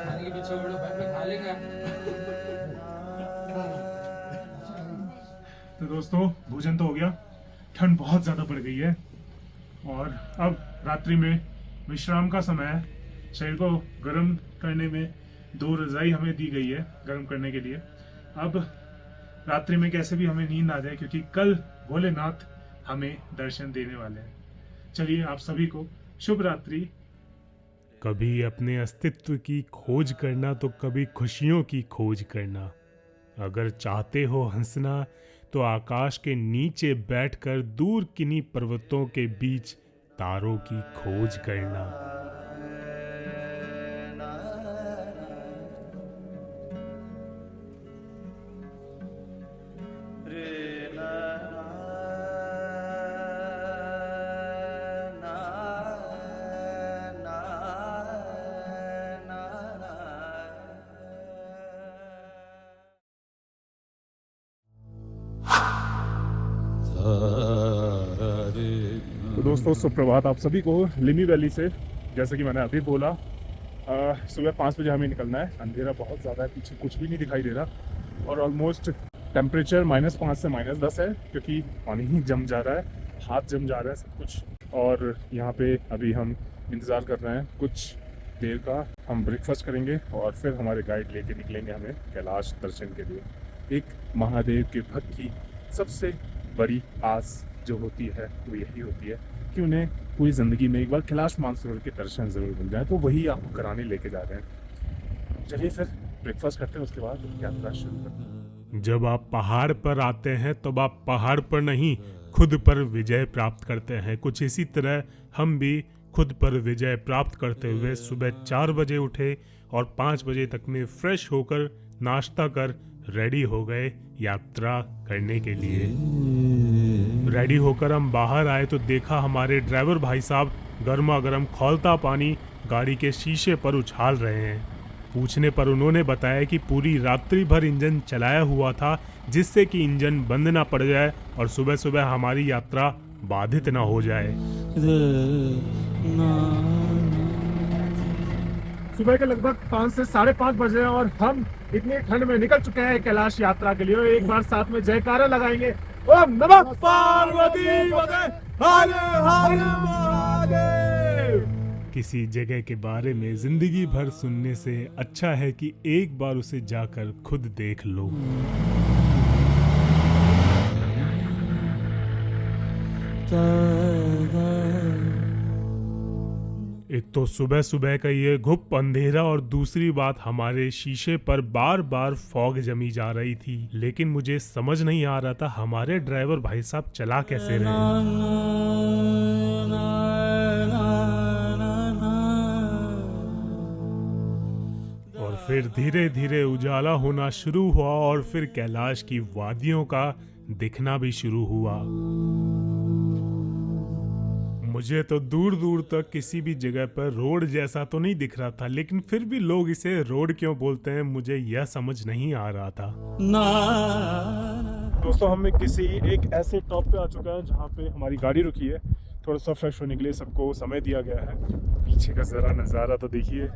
खाने के पीछे बड़ो भाई पे खा लेगा। तो दोस्तों, भोजन तो हो गया। ठंड बहुत ज़्यादा बढ़ गई है और अब रात्रि में विश्राम का समय है। शरीर को गर्म करने में 2 रज़ाई हमें दी गई है गर्म करने के लिए। अब रात्रि में कैसे भी हमें नींद आ जाए, क्योंकि कल भोलेनाथ हमें दर्शन देने वाले हैं। चलिए, आप सभी को शुभ रात्रि। कभी अपने अस्तित्व की खोज करना तो कभी खुशियों की खोज करना। अगर चाहते हो हंसना तो आकाश के नीचे बैठकर दूर किन्हीं पर्वतों के बीच तारों की खोज करना। तो दोस्तों, सुप्रभात आप सभी को लिमी वैली से। जैसे कि मैंने अभी बोला, सुबह 5 बजे हमें निकलना है। अंधेरा बहुत ज़्यादा है, पीछे कुछ भी नहीं दिखाई दे रहा और ऑलमोस्ट टेम्परेचर -5 से -10 है, क्योंकि पानी ही जम जा रहा है, हाथ जम जा रहा है सब कुछ। और यहाँ पे अभी हम इंतज़ार कर रहे हैं कुछ देर का। हम ब्रेकफास्ट करेंगे और फिर हमारे गाइड लेके निकलेंगे हमें कैलाश दर्शन के लिए। एक महादेव के भक्त की सबसे बड़ी आस जो होती है वो यही होती है कि उन्हें पूरी ज़िंदगी में एक बार कैलाश मानसरोवर के दर्शन ज़रूर मिल जाए, तो वही आपको कराने लेके जा रहे हैं। चलिए फिर ब्रेकफास्ट करते हैं, उसके बाद यात्रा शुरू करते हैं। जब आप पहाड़ पर आते हैं तब आप पहाड़ पर नहीं, खुद पर विजय प्राप्त करते हैं। कुछ इसी तरह हम भी खुद पर विजय प्राप्त करते हुए सुबह 4 बजे उठे और 5 बजे तक में फ्रेश होकर नाश्ता कर रेडी हो गए यात्रा करने के लिए। रेडी होकर हम बाहर आए तो देखा हमारे ड्राइवर भाई साहब गर्मा गर्म खौलता पानी गाड़ी के शीशे पर उछाल रहे हैं। पूछने पर उन्होंने बताया कि पूरी रात्रि भर इंजन चलाया हुआ था, जिससे कि इंजन बंद ना पड़ जाए और सुबह सुबह हमारी यात्रा बाधित ना हो जाए। सुबह के लगभग 5 से 5:30 बजे हैं और हम इतनी ठंड में निकल चुके हैं कैलाश यात्रा के लिए। एक बार साथ में जयकारा लगाएंगे, ओम नमः पार्वती पते हर हर महादेव। किसी जगह के बारे में जिंदगी भर सुनने से अच्छा है कि एक बार उसे जाकर खुद देख लो। एक तो सुबह सुबह का ये घुप अंधेरा और दूसरी बात हमारे शीशे पर बार बार फॉग जमी जा रही थी। लेकिन मुझे समझ नहीं आ रहा था हमारे ड्राइवर भाई साहब चला कैसे रहे। और फिर धीरे धीरे उजाला होना शुरू हुआ और फिर कैलाश की वादियों का दिखना भी शुरू हुआ। मुझे तो दूर दूर तक किसी भी जगह पर रोड जैसा तो नहीं दिख रहा था, लेकिन फिर भी लोग इसे रोड क्यों बोलते हैं मुझे यह समझ नहीं आ रहा था। दोस्तों, हम किसी एक ऐसे टॉप पे आ चुका है जहाँ पे हमारी गाड़ी रुकी है। थोड़ा सा फ्रेश होने के लिए सबको समय दिया गया है। पीछे का जरा नज़ारा तो देखिए,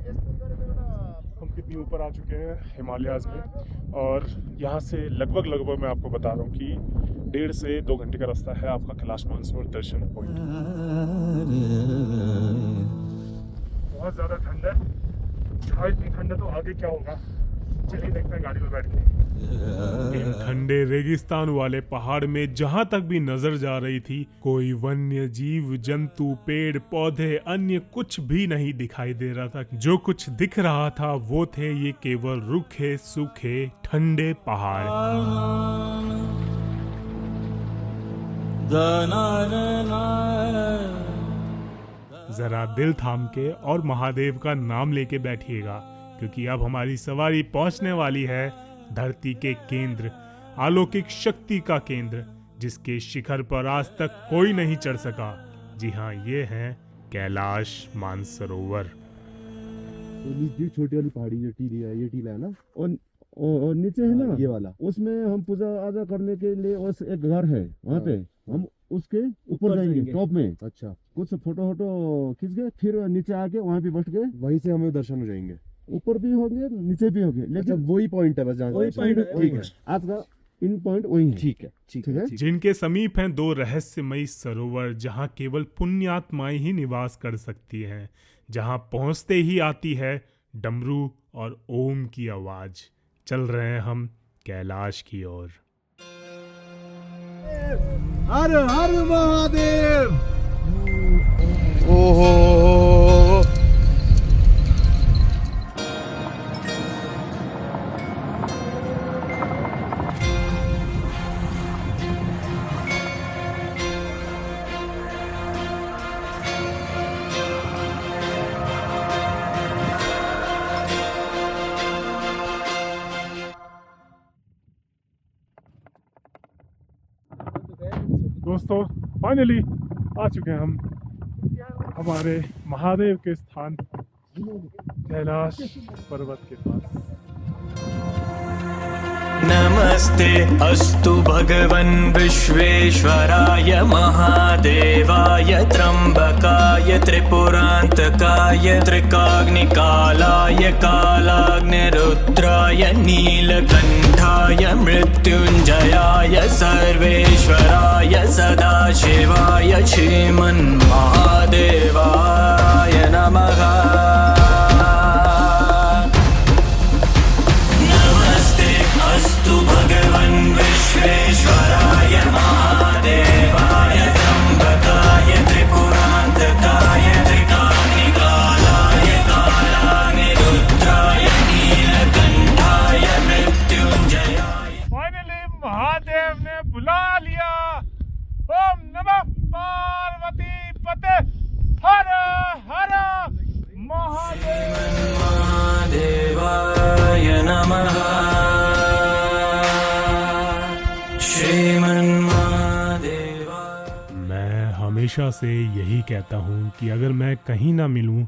हम कितनी ऊपर आ चुके हैं हिमालयाज़ में। और यहाँ से लगभग मैं आपको बता रहा हूँ कि 1.5 से 2 घंटे का रास्ता है आपका कैलाश मानसरोवर दर्शन पॉइंट। बहुत ज़्यादा ठंड है, यहाँ इतनी ठंड है तो आगे क्या होगा चलिए देखते हैं गाड़ी में बैठ के। इन ठंडे रेगिस्तान वाले पहाड़ में जहां तक भी नजर जा रही थी, कोई वन्य जीव जंतु पेड़ पौधे अन्य कुछ भी नहीं दिखाई दे रहा था। जो कुछ दिख रहा था वो थे ये केवल रूखे सूखे ठंडे पहाड़। जरा दिल थाम के और महादेव का नाम लेके बैठिएगा, क्योंकि अब हमारी सवारी पहुंचने वाली है धरती के केंद्र, अलौकिक शक्ति का केंद्र, जिसके शिखर पर आज तक कोई नहीं चढ़ सका। जी हाँ, ये है कैलाश मानसरोवर। तो नीचे छोटी वाली पहाड़ी जो टीला है, ये टीला है ना, और नीचे है ना ये वाला, उसमें हम पूजा आजा करने के लिए उस एक घर है वहाँ पे, हम उसके ऊपर जाएंगे टॉप में। अच्छा, कुछ फोटो खींच के फिर नीचे आके वहाँ पे बैठ के वहीं से हमें दर्शन हो जाएंगे। ऊपर भी होंगे नीचे भी होंगे, अच्छा, लेकिन वही पॉइंट है बस जहाँ वही पॉइंट ठीक है, आज का इन पॉइंट वही है। ठीक है, ठीक है। जिनके समीप हैं दो रहस्यमयी सरोवर, जहां केवल पुण्यात्माएं ही निवास कर सकती हैं, जहां पहुंचते ही आती है डमरू और ओम की आवाज। चल रहे हैं हम कैलाश की ओर। हर हर महादेव। ओहो, दोस्तों, फाइनली आ चुके हैं हम हमारे महादेव के स्थान कैलाश पर्वत के पास। नमस्ते अस्तु भगवन् विश्वेश्वराय महादेवाय त्र्यंबकाय त्रिपुरांतकाय त्रिकाग्निकालाय कालाग्निरुद्राय नीलकंठाय मृत्युंजयाय सर्वेश्वराय सदाशिवाय श्रीमन्महादेवाय नमः। अस्तु भगवन् विश्वेश्वराय महादेवाय त्र्यंबकाय त्रिपुरांतकाय त्रिकाग्निकालाय कालाग्निरुद्राय नीलकंठाय मृत्युंजयाय। फाइनली महादेव ने बुला लिया। ओम नमः पार्वती पते हर हर महादेवाय नमः। मैं हमेशा से यही कहता हूँ कि अगर मैं कहीं ना मिलूं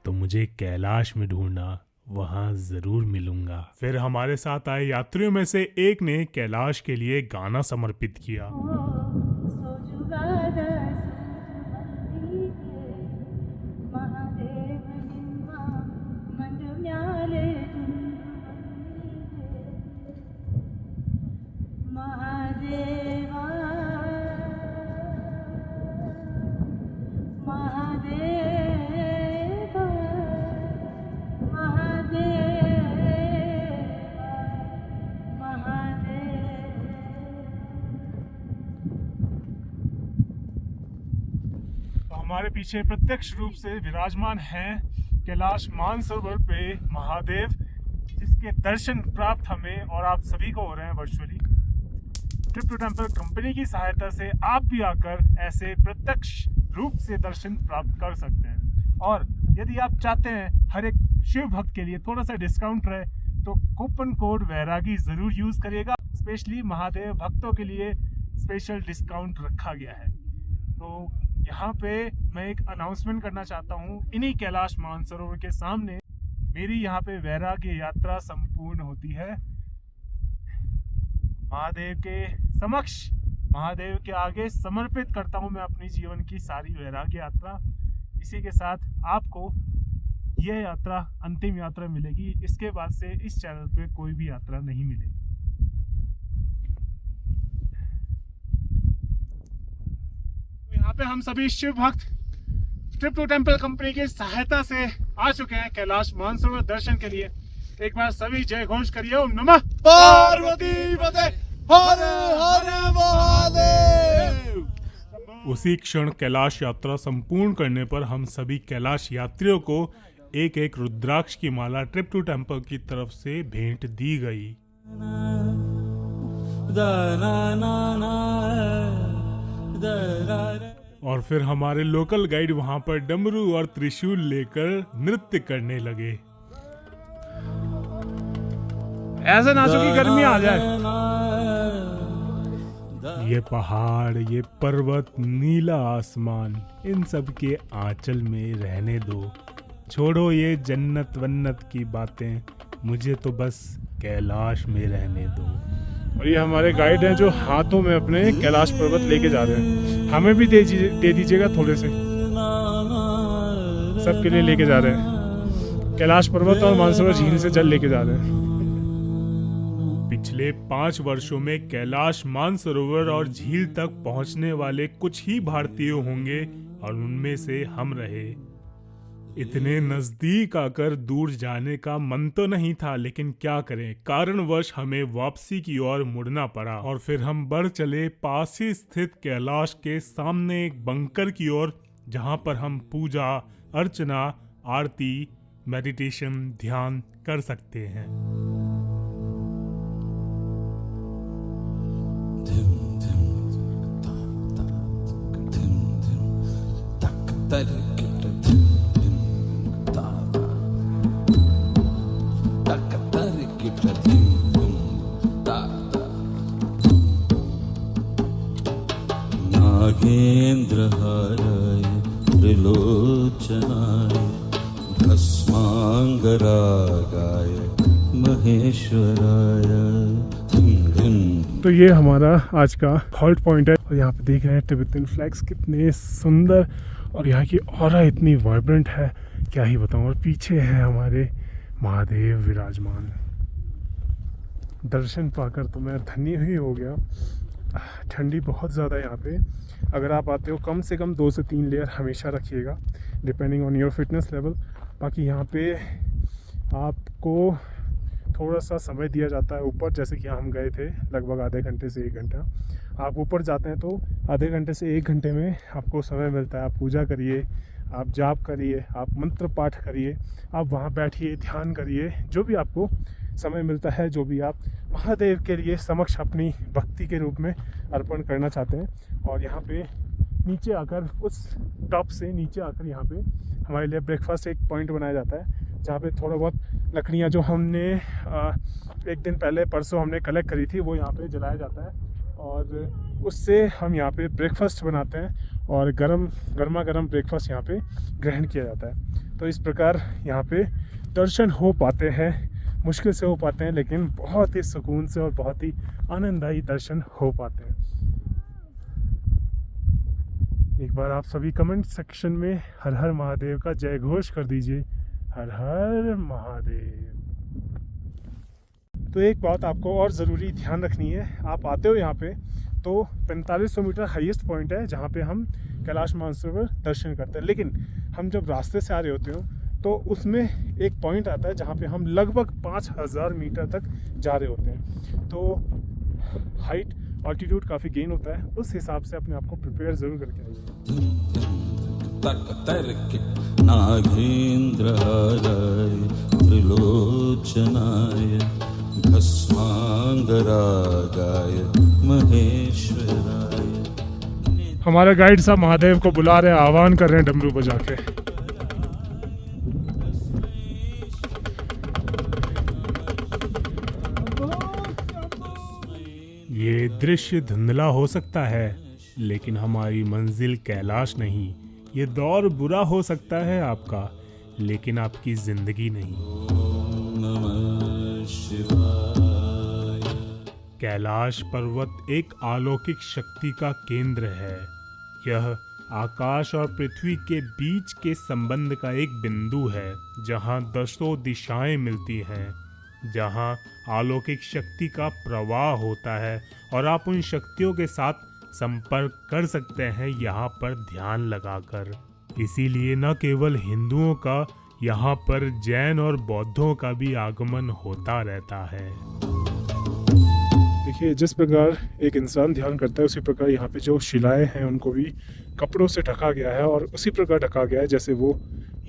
तो मुझे कैलाश में ढूंढना, वहाँ जरूर मिलूंगा। फिर हमारे साथ आए यात्रियों में से एक ने कैलाश के लिए गाना समर्पित किया। हमारे पीछे प्रत्यक्ष रूप से विराजमान हैं कैलाश मानसरोवर पे महादेव, जिसके दर्शन प्राप्त हमें और आप सभी को हो रहे हैं virtually. Trip to Temple company की सहायता से आप भी आकर ऐसे प्रत्यक्ष रूप से दर्शन प्राप्त कर सकते हैं। और यदि आप चाहते हैं हर एक शिव भक्त के लिए थोड़ा सा डिस्काउंट रहे, तो कूपन कोड वैरागी ज़रूर यूज़ करिएगा। स्पेशली महादेव भक्तों के लिए स्पेशल डिस्काउंट रखा गया है। तो यहाँ पे मैं एक अनाउंसमेंट करना चाहता हूँ, इन्हीं कैलाश मानसरोवर के सामने मेरी यहाँ पे वैराग्य यात्रा संपूर्ण होती है। महादेव के समक्ष, महादेव के आगे समर्पित करता हूँ मैं अपनी जीवन की सारी वैराग्य यात्रा। इसी के साथ आपको यह यात्रा अंतिम यात्रा मिलेगी। इसके बाद से इस चैनल पे कोई भी यात्रा नहीं मिलेगी। यहाँ पे हम सभी शिव भक्त ट्रिप टू टेम्पल कंपनी की सहायता से आ चुके हैं कैलाश मानसरोवर दर्शन के लिए। एक बार सभी जय घोष करिए, ओम नमः पार्वती पते हर हर महादेव। उसी क्षण कैलाश यात्रा संपूर्ण करने पर हम सभी कैलाश यात्रियों को एक एक रुद्राक्ष की माला ट्रिप टू टेम्पल की तरफ से भेंट दी गई। और फिर हमारे लोकल गाइड वहां पर डमरू और त्रिशूल लेकर नृत्य करने लगे। ऐसे नाचो कि गर्मी आ जाए। ये पहाड़, ये पर्वत, नीला आसमान, इन सब के आंचल में रहने दो। छोड़ो ये जन्नत वन्नत की बातें, मुझे तो बस कैलाश में रहने दो। और ये हमारे गाइड हैं जो हाथों में अपने कैलाश पर्वत लेके जा रहे हैं। हमें भी दे दीजिएगा थोड़े से, सबके लिए लेके जा रहे हैं। कैलाश पर्वत और मानसरोवर झील से जल लेके जा रहे हैं। पिछले 5 वर्षों में कैलाश मानसरोवर और झील तक पहुंचने वाले कुछ ही भारतीय होंगे और उनमें से हम रहे। इतने नजदीक आकर दूर जाने का मन तो नहीं था, लेकिन क्या करें, कारणवश हमें वापसी की ओर मुड़ना पड़ा। और फिर हम बढ़ चले पास ही स्थित कैलाश के सामने एक बंकर की ओर, जहां पर हम पूजा अर्चना, आरती, मेडिटेशन, ध्यान कर सकते हैं। नागेन्द्रहाराय त्रिलोचनाय भस्मांगरागाय महेश्वराय। तो ये हमारा आज का हॉल्ट पॉइंट है और यहाँ पे देख रहे हैं तिब्बतन फ्लैग्स कितने सुंदर और यहाँ की ऑरा इतनी वाइब्रेंट है, क्या ही बताऊँ। और पीछे है हमारे महादेव विराजमान। दर्शन पाकर तो मैं धन्य ही हो गया। ठंडी बहुत ज़्यादा यहाँ पे, अगर आप आते हो कम से कम 2 से 3 लेयर हमेशा रखिएगा, depending on your fitness level. बाकी यहाँ पे आपको थोड़ा सा समय दिया जाता है ऊपर, जैसे कि हम गए थे लगभग आधे घंटे से 1 घंटा। आप ऊपर जाते हैं तो आधे घंटे से 1 घंटे में आपको समय मिलता है। आप पूजा करिए, आप जाप करिए, आप मंत्र पाठ करिए, आप वहाँ बैठिए, ध्यान करिए, जो भी आपको समय मिलता है, जो भी आप महादेव के लिए समक्ष अपनी भक्ति के रूप में अर्पण करना चाहते हैं। और यहाँ पे नीचे आकर, उस टॉप से नीचे आकर यहाँ पे हमारे लिए ब्रेकफास्ट एक पॉइंट बनाया जाता है, जहाँ पे थोड़ा बहुत लकड़ियाँ जो हमने 1 दिन पहले परसों हमने कलेक्ट करी थी वो यहाँ पे जलाया जाता है और उससे हम यहाँ पे ब्रेकफास्ट बनाते हैं और गर्मा गर्म ब्रेकफास्ट यहाँ पे ग्रहण किया जाता है। तो इस प्रकार यहाँ पे दर्शन हो पाते हैं, मुश्किल से हो पाते हैं, लेकिन बहुत ही सुकून से और बहुत ही आनंददायी दर्शन हो पाते हैं। एक बार आप सभी कमेंट सेक्शन में हर हर महादेव का जय घोष कर दीजिए, हर हर महादेव। तो एक बात आपको और ज़रूरी ध्यान रखनी है, आप आते हो यहाँ पे तो 4500 मीटर हाईएस्ट पॉइंट है जहाँ पे हम कैलाश मानसरोवर दर्शन करते हैं। लेकिन हम जब रास्ते से आ रहे होते हो तो उसमें एक पॉइंट आता है जहाँ पे हम लगभग 5000 मीटर तक जा रहे होते हैं। तो हाइट ऑल्टीट्यूड काफ़ी गेन होता है, उस हिसाब से अपने आप को प्रिपेयर ज़रूर करके आइए। नागेन्द्रहाराय त्रिलोचनाय भस्मांगरागाय महेश्वराय। हमारे गाइड साहब महादेव को बुला रहे हैं, आह्वान कर रहे हैं डमरू बजा के। ये दृश्य धुंधला हो सकता है, लेकिन हमारी मंजिल कैलाश नहीं। ये दौर बुरा हो सकता है आपका, लेकिन आपकी जिंदगी नहीं। कैलाश पर्वत एक अलौकिक शक्ति का केंद्र है। यह आकाश और पृथ्वी के बीच के संबंध का एक बिंदु है, जहां 10 दिशाएं मिलती हैं, जहां अलौकिक शक्ति का प्रवाह होता है और आप उन शक्तियों के साथ संपर्क कर सकते हैं यहाँ पर ध्यान लगाकर। इसीलिए न केवल हिंदुओं का यहाँ पर जैन और बौद्धों का भी आगमन होता रहता है। देखिए, जिस प्रकार एक इंसान ध्यान करता है उसी प्रकार यहाँ पे जो शिलाएं हैं उनको भी कपड़ों से ढका गया है और उसी प्रकार ढका गया है जैसे वो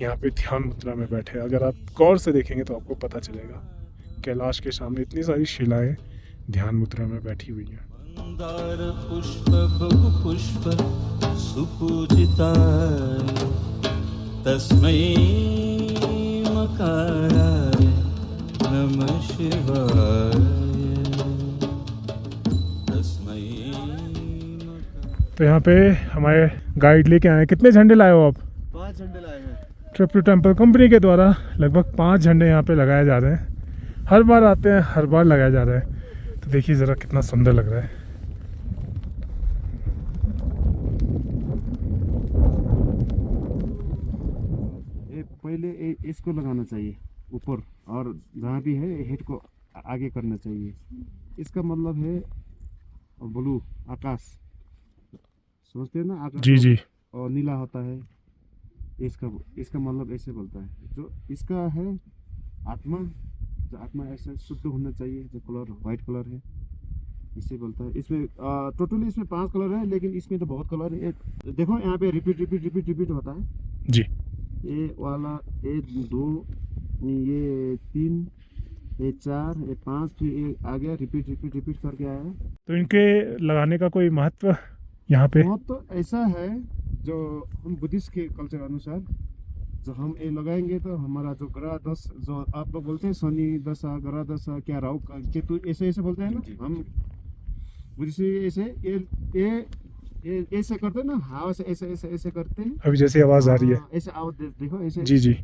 यहाँ पे ध्यान मुद्रा में बैठे। अगर आप गौर से देखेंगे तो आपको पता चलेगा कैलाश के सामने इतनी सारी शिलाएं ध्यान मुद्रा में बैठी हुई हैं। मंदार पुष्प बहु पुष्प सुपूजिताय तस्मै मकाराय नमः शिवाय तस्मै। तो यहाँ पे हमारे गाइड लेके आए हैं। कितने झंडे लाए हो आप? 5 झंडे लाए हैं। ट्रिप टू टेम्पल कंपनी के द्वारा लगभग 5 झंडे यहाँ पे लगाए जा रहे हैं। हर बार आते हैं, हर बार लगाया जा रहा है। तो देखिए ज़रा कितना सुंदर लग रहा है। पहले इसको लगाना चाहिए ऊपर, और जहाँ भी है हेड को आगे करना चाहिए। इसका मतलब है ब्लू आकाश, समझते हैं ना? आकाश जी जी। और नीला होता है। इसका मतलब ऐसे बोलता है, जो इसका है आत्मा, जो आत्मा ऐसा शुद्ध होना चाहिए, जो कलर वाइट कलर है इसे बोलता है। इसमें टोटली इसमें 5 कलर है, लेकिन इसमें तो बहुत कलर है। देखो यहाँ पे रिपीट रिपीट रिपीट रिपीट होता है जी। ये वाला, ये 2, ये 3, ये 4, ये 5, फिर ये आ गया, रिपीट रिपीट रिपीट करके आया। तो इनके लगाने का कोई महत्व यहाँ पे? बहुत तो ऐसा है, जो हम बुद्धिस्ट के कल्चर अनुसार जो हम ये लगाएंगे तो हमारा जो ग्रह दशा, जो आप लोग बोलते हैं शनि दशा, ग्रह दशा, क्या राहु केतु ऐसे ऐसे बोलते हैं ना, हम बुद्धिस्ट ऐसे ये ऐसे करते हैं ना, हवा से ऐसे ऐसे ऐसे करते हैं। अभी जैसे आवाज़ आ रही है ऐसे आवाज देखो ऐसे जी जी।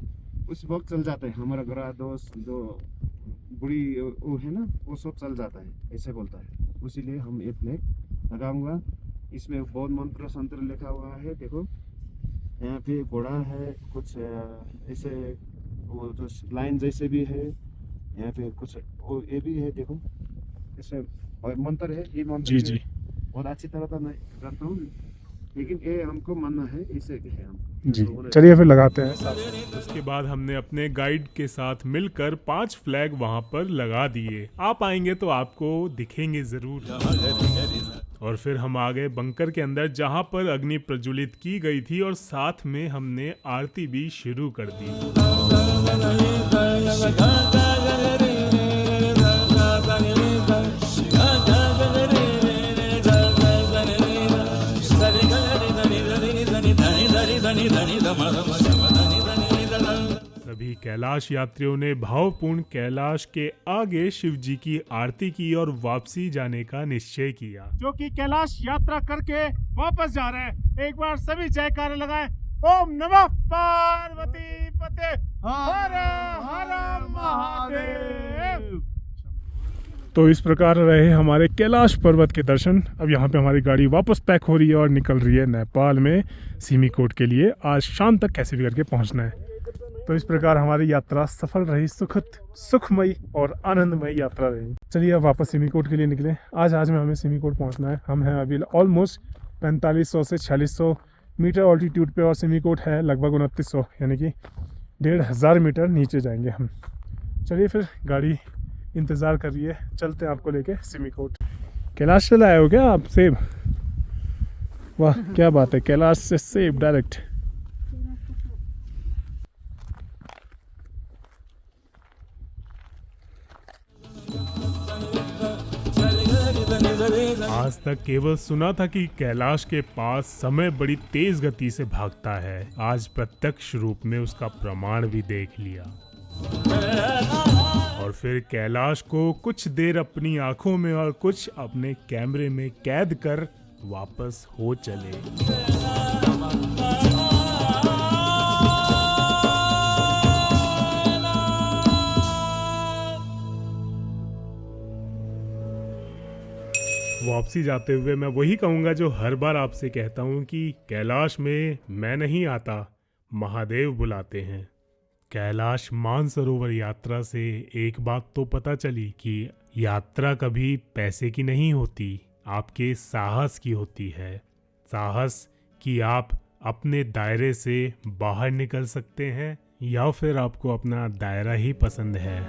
उस वक्त चल जाता है हमारा ग्रह दोष, जो बुरी वो है ना, वो सब चल जाता है, ऐसे बोलता है। इसीलिए हम ये फ्लैग लगाऊंगा। इसमें बहुत मंत्र संत्र लिखा हुआ है। देखो यहाँ पे घोड़ा है, कुछ ऐसे वो जो लाइन जैसे भी है, यहाँ पे कुछ वो ये भी है, देखो ऐसे, और मंत्र है। ये मंत्र जी जी। बहुत अच्छी तरह तो नहीं जानता हूँ, लेकिन ये हमको मानना है, इसे है हम जी। चलिए फिर लगाते हैं। उसके बाद हमने अपने गाइड के साथ मिलकर 5 फ्लैग वहां पर लगा दिए। आप आएंगे तो आपको दिखेंगे जरूर। और फिर हम आ गए बंकर के अंदर, जहां पर अग्नि प्रज्वलित की गई थी और साथ में हमने आरती भी शुरू कर दी। सभी कैलाश यात्रियों ने भावपूर्ण कैलाश के आगे शिव जी की आरती की और वापसी जाने का निश्चय किया। जो कि कैलाश यात्रा करके वापस जा रहे हैं, एक बार सभी जयकारे लगाएं। ओम नमः पार्वती पते हर हर महादेव। तो इस प्रकार रहे हमारे कैलाश पर्वत के दर्शन। अब यहाँ पे हमारी गाड़ी वापस पैक हो रही है और निकल रही है नेपाल में सिमिकोट के लिए। आज शाम तक कैसे भी करके पहुँचना है। तो इस प्रकार हमारी यात्रा सफल रही, सुखद, सुखमयी और आनंदमयी यात्रा रही। चलिए अब वापस सिमिकोट के लिए निकले। आज में हमें सिमिकोट पहुँचना है। हम हैं अभी ऑलमोस्ट 4500 से 4600 मीटर ऑल्टीट्यूड पे और सिमिकोट है लगभग 2900, यानी कि 1500 मीटर नीचे जाएंगे हम। चलिए फिर गाड़ी इंतज़ार कर रही है, चलते हैं आपको लेके सिमिकोट। कैलाश से लाए हो क्या आप सेब? वाह क्या बात है, कैलाश से सेब डायरेक्ट। आज तक केवल सुना था कि कैलाश के पास समय बड़ी तेज गति से भागता है। आज प्रत्यक्ष रूप में उसका प्रमाण भी देख लिया। और फिर कैलाश को कुछ देर अपनी आंखों में और कुछ अपने कैमरे में कैद कर वापस हो चले। वापसी जाते हुए मैं वही कहूँगा जो हर बार आपसे कहता हूँ कि कैलाश में मैं नहीं आता, महादेव बुलाते हैं। कैलाश मानसरोवर यात्रा से एक बात तो पता चली कि यात्रा कभी पैसे की नहीं होती, आपके साहस की होती है। साहस कि आप अपने दायरे से बाहर निकल सकते हैं या फिर आपको अपना दायरा ही पसंद है।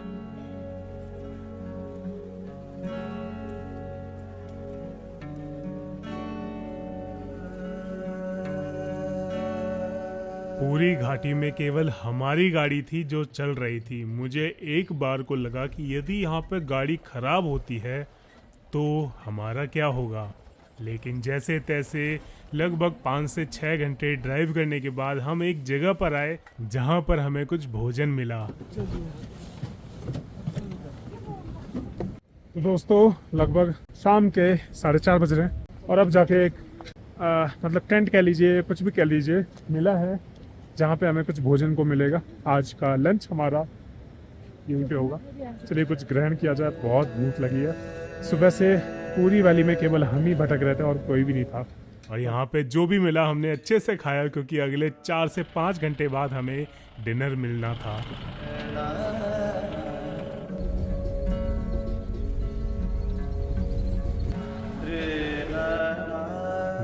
पूरी घाटी में केवल हमारी गाड़ी थी जो चल रही थी। मुझे एक बार को लगा कि यदि यहाँ पे गाड़ी खराब होती है तो हमारा क्या होगा, लेकिन जैसे तैसे लगभग 5 से 6 घंटे ड्राइव करने के बाद हम एक जगह पर आए जहाँ पर हमें कुछ भोजन मिला। तो दोस्तों लगभग शाम के 4:30 बज रहे हैं और अब जाके एक मतलब टेंट कह लीजिए, कुछ भी कह लीजिए, मिला है जहाँ पे हमें कुछ भोजन को मिलेगा। आज का लंच हमारा यहीं पे होगा। चलिए कुछ ग्रहण किया जाए, बहुत भूख लगी है। सुबह से पूरी वैली में केवल हम ही भटक रहे थे और कोई भी नहीं था। और यहाँ पे जो भी मिला हमने अच्छे से खाया, क्योंकि अगले 4 से 5 घंटे बाद हमें डिनर मिलना था।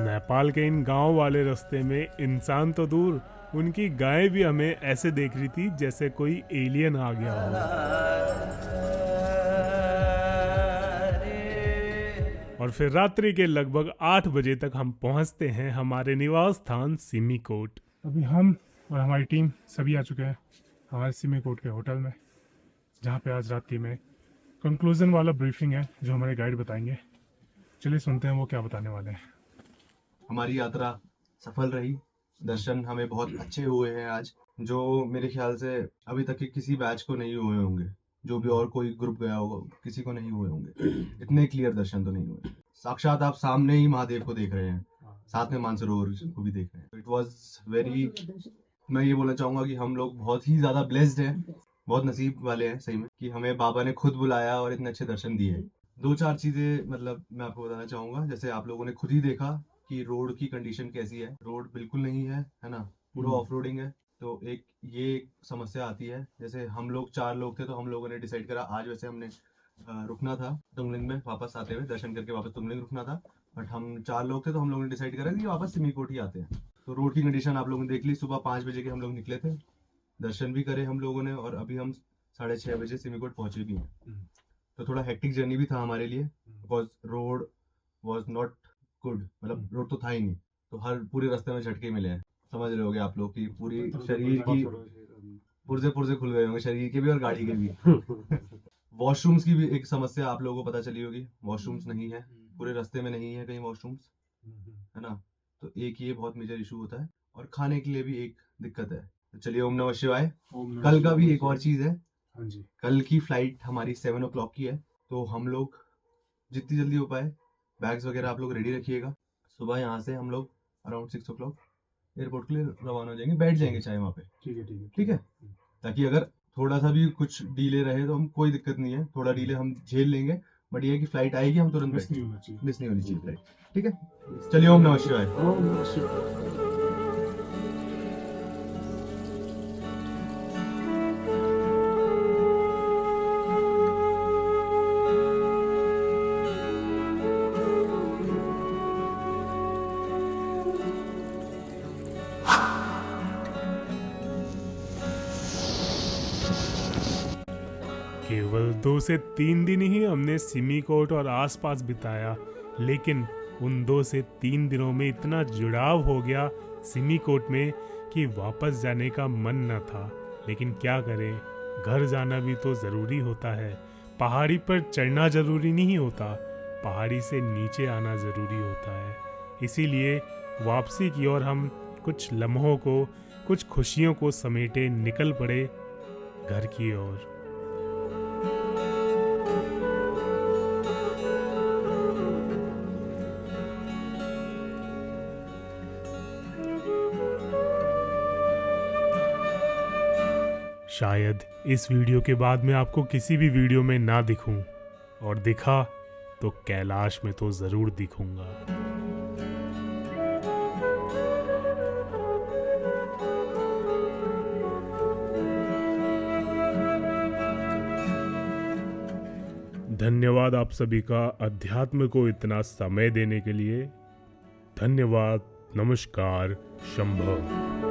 नेपाल के इन गांव वाले रास्ते में इंसान तो दूर, उनकी गाय भी हमें ऐसे देख रही थी जैसे कोई एलियन आ गया हो। और फिर रात्रि के लगभग 8 बजे तक हम पहुंचते हैं हमारे निवास स्थान सिमिकोट। अभी हम और हमारी टीम सभी आ चुके हैं हमारे सिमिकोट के होटल में, जहाँ पे आज रात्रि में कंक्लूजन वाला ब्रीफिंग है जो हमारे गाइड बताएंगे। चलिए सुनते हैं वो क्या बताने वाले हैं। हमारी यात्रा सफल रही, दर्शन हमें बहुत अच्छे हुए हैं आज, जो मेरे ख्याल से अभी तक के किसी बैच को नहीं हुए होंगे। जो भी और कोई ग्रुप गया होगा किसी को नहीं हुए होंगे, इतने क्लियर दर्शन तो नहीं हुए। साक्षात आप सामने ही महादेव को देख रहे हैं, साथ में मानसरोवर को भी देख रहे हैं। इट वाज वेरी, मैं ये बोलना चाहूँगा कि हम लोग बहुत ही ज़्यादा ब्लेस्ड हैं, बहुत नसीब वाले हैं सही में कि हमें बाबा ने खुद बुलाया और इतने अच्छे दर्शन दिए। 2-4 चीज़ें मतलब मैं आपको बताना चाहूँगा। जैसे आप लोगों ने खुद ही देखा कि रोड की कंडीशन कैसी है। रोड बिल्कुल नहीं है ना, पूरा ऑफ रोडिंग है। तो एक ये समस्या आती है। जैसे हम लोग 4 लोग थे तो हम लोगों ने डिसाइड करा, आज वैसे हमने रुकना था तुंगलिंग में, वापस आते हुए दर्शन करके वापस तुंगलिंग रुकना था, बट हम 4 लोग थे तो हम लोगों ने डिसाइड करा कि वापस सिमिकोट ही आते हैं। तो रोड की कंडीशन आप लोगों ने देख ली। सुबह 5 बजे के हम लोग निकले थे, दर्शन भी करे हम लोगों ने, और अभी हम 6:30 बजे सिमिकोट पहुंचे भी हैं। तो थोड़ा हेक्टिक जर्नी भी था हमारे लिए, because road was not good, मतलब रोड तो था ही नहीं। तो हर पूरे रास्ते में झटके मिले हैं, समझ रहे होगे आप लोग कि पूरी शरीर की पुर्जे खुल गए होंगे, शरीर के भी और गाड़ी के भी। वॉशरूम्स की भी एक समस्या आप लोगों को पता चली होगी, वॉशरूम्स नहीं है पूरे रास्ते में, नहीं है कहीं वॉशरूम्स, है ना। तो एक ये बहुत मेजर इशू होता है, और खाने के लिए भी एक दिक्कत है। तो चलिए ओम नमः शिवाय। कल का भी एक और चीज़ है, कल की फ्लाइट हमारी 7 o'clock की है। तो हम लोग जितनी जल्दी हो पाए बैग्स वगैरह आप लोग रेडी रखिएगा। सुबह यहाँ से हम लोग अराउंड 6 o'clock एयरपोर्ट के लिए रवाना हो जाएंगे, बैठ जाएंगे चाहे वहाँ पे। ठीक है, ताकि अगर थोड़ा सा भी कुछ डिले रहे तो हम, कोई दिक्कत नहीं है, थोड़ा डिले हम झेल लेंगे, बट ये है कि फ्लाइट आएगी हम तुरंत मिस नहीं होनी चाहिए फ्लाइट। ठीक है, चलिए ओम नमः शिवाय। केवल 2 से 3 दिन ही हमने सिमिकोट और आसपास बिताया, लेकिन उन 2 से 3 दिनों में इतना जुड़ाव हो गया सिमिकोट में कि वापस जाने का मन न था। लेकिन क्या करें, घर जाना भी तो ज़रूरी होता है। पहाड़ी पर चढ़ना ज़रूरी नहीं होता, पहाड़ी से नीचे आना ज़रूरी होता है। इसीलिए वापसी की ओर हम कुछ लम्हों को, कुछ खुशियों को समेटे निकल पड़े घर की ओर। शायद इस वीडियो के बाद मैं आपको किसी भी वीडियो में ना दिखूं, और दिखा तो कैलाश में तो ज़रूर दिखूंगा। धन्यवाद आप सभी का अध्यात्म को इतना समय देने के लिए। धन्यवाद, नमस्कार, शंभव।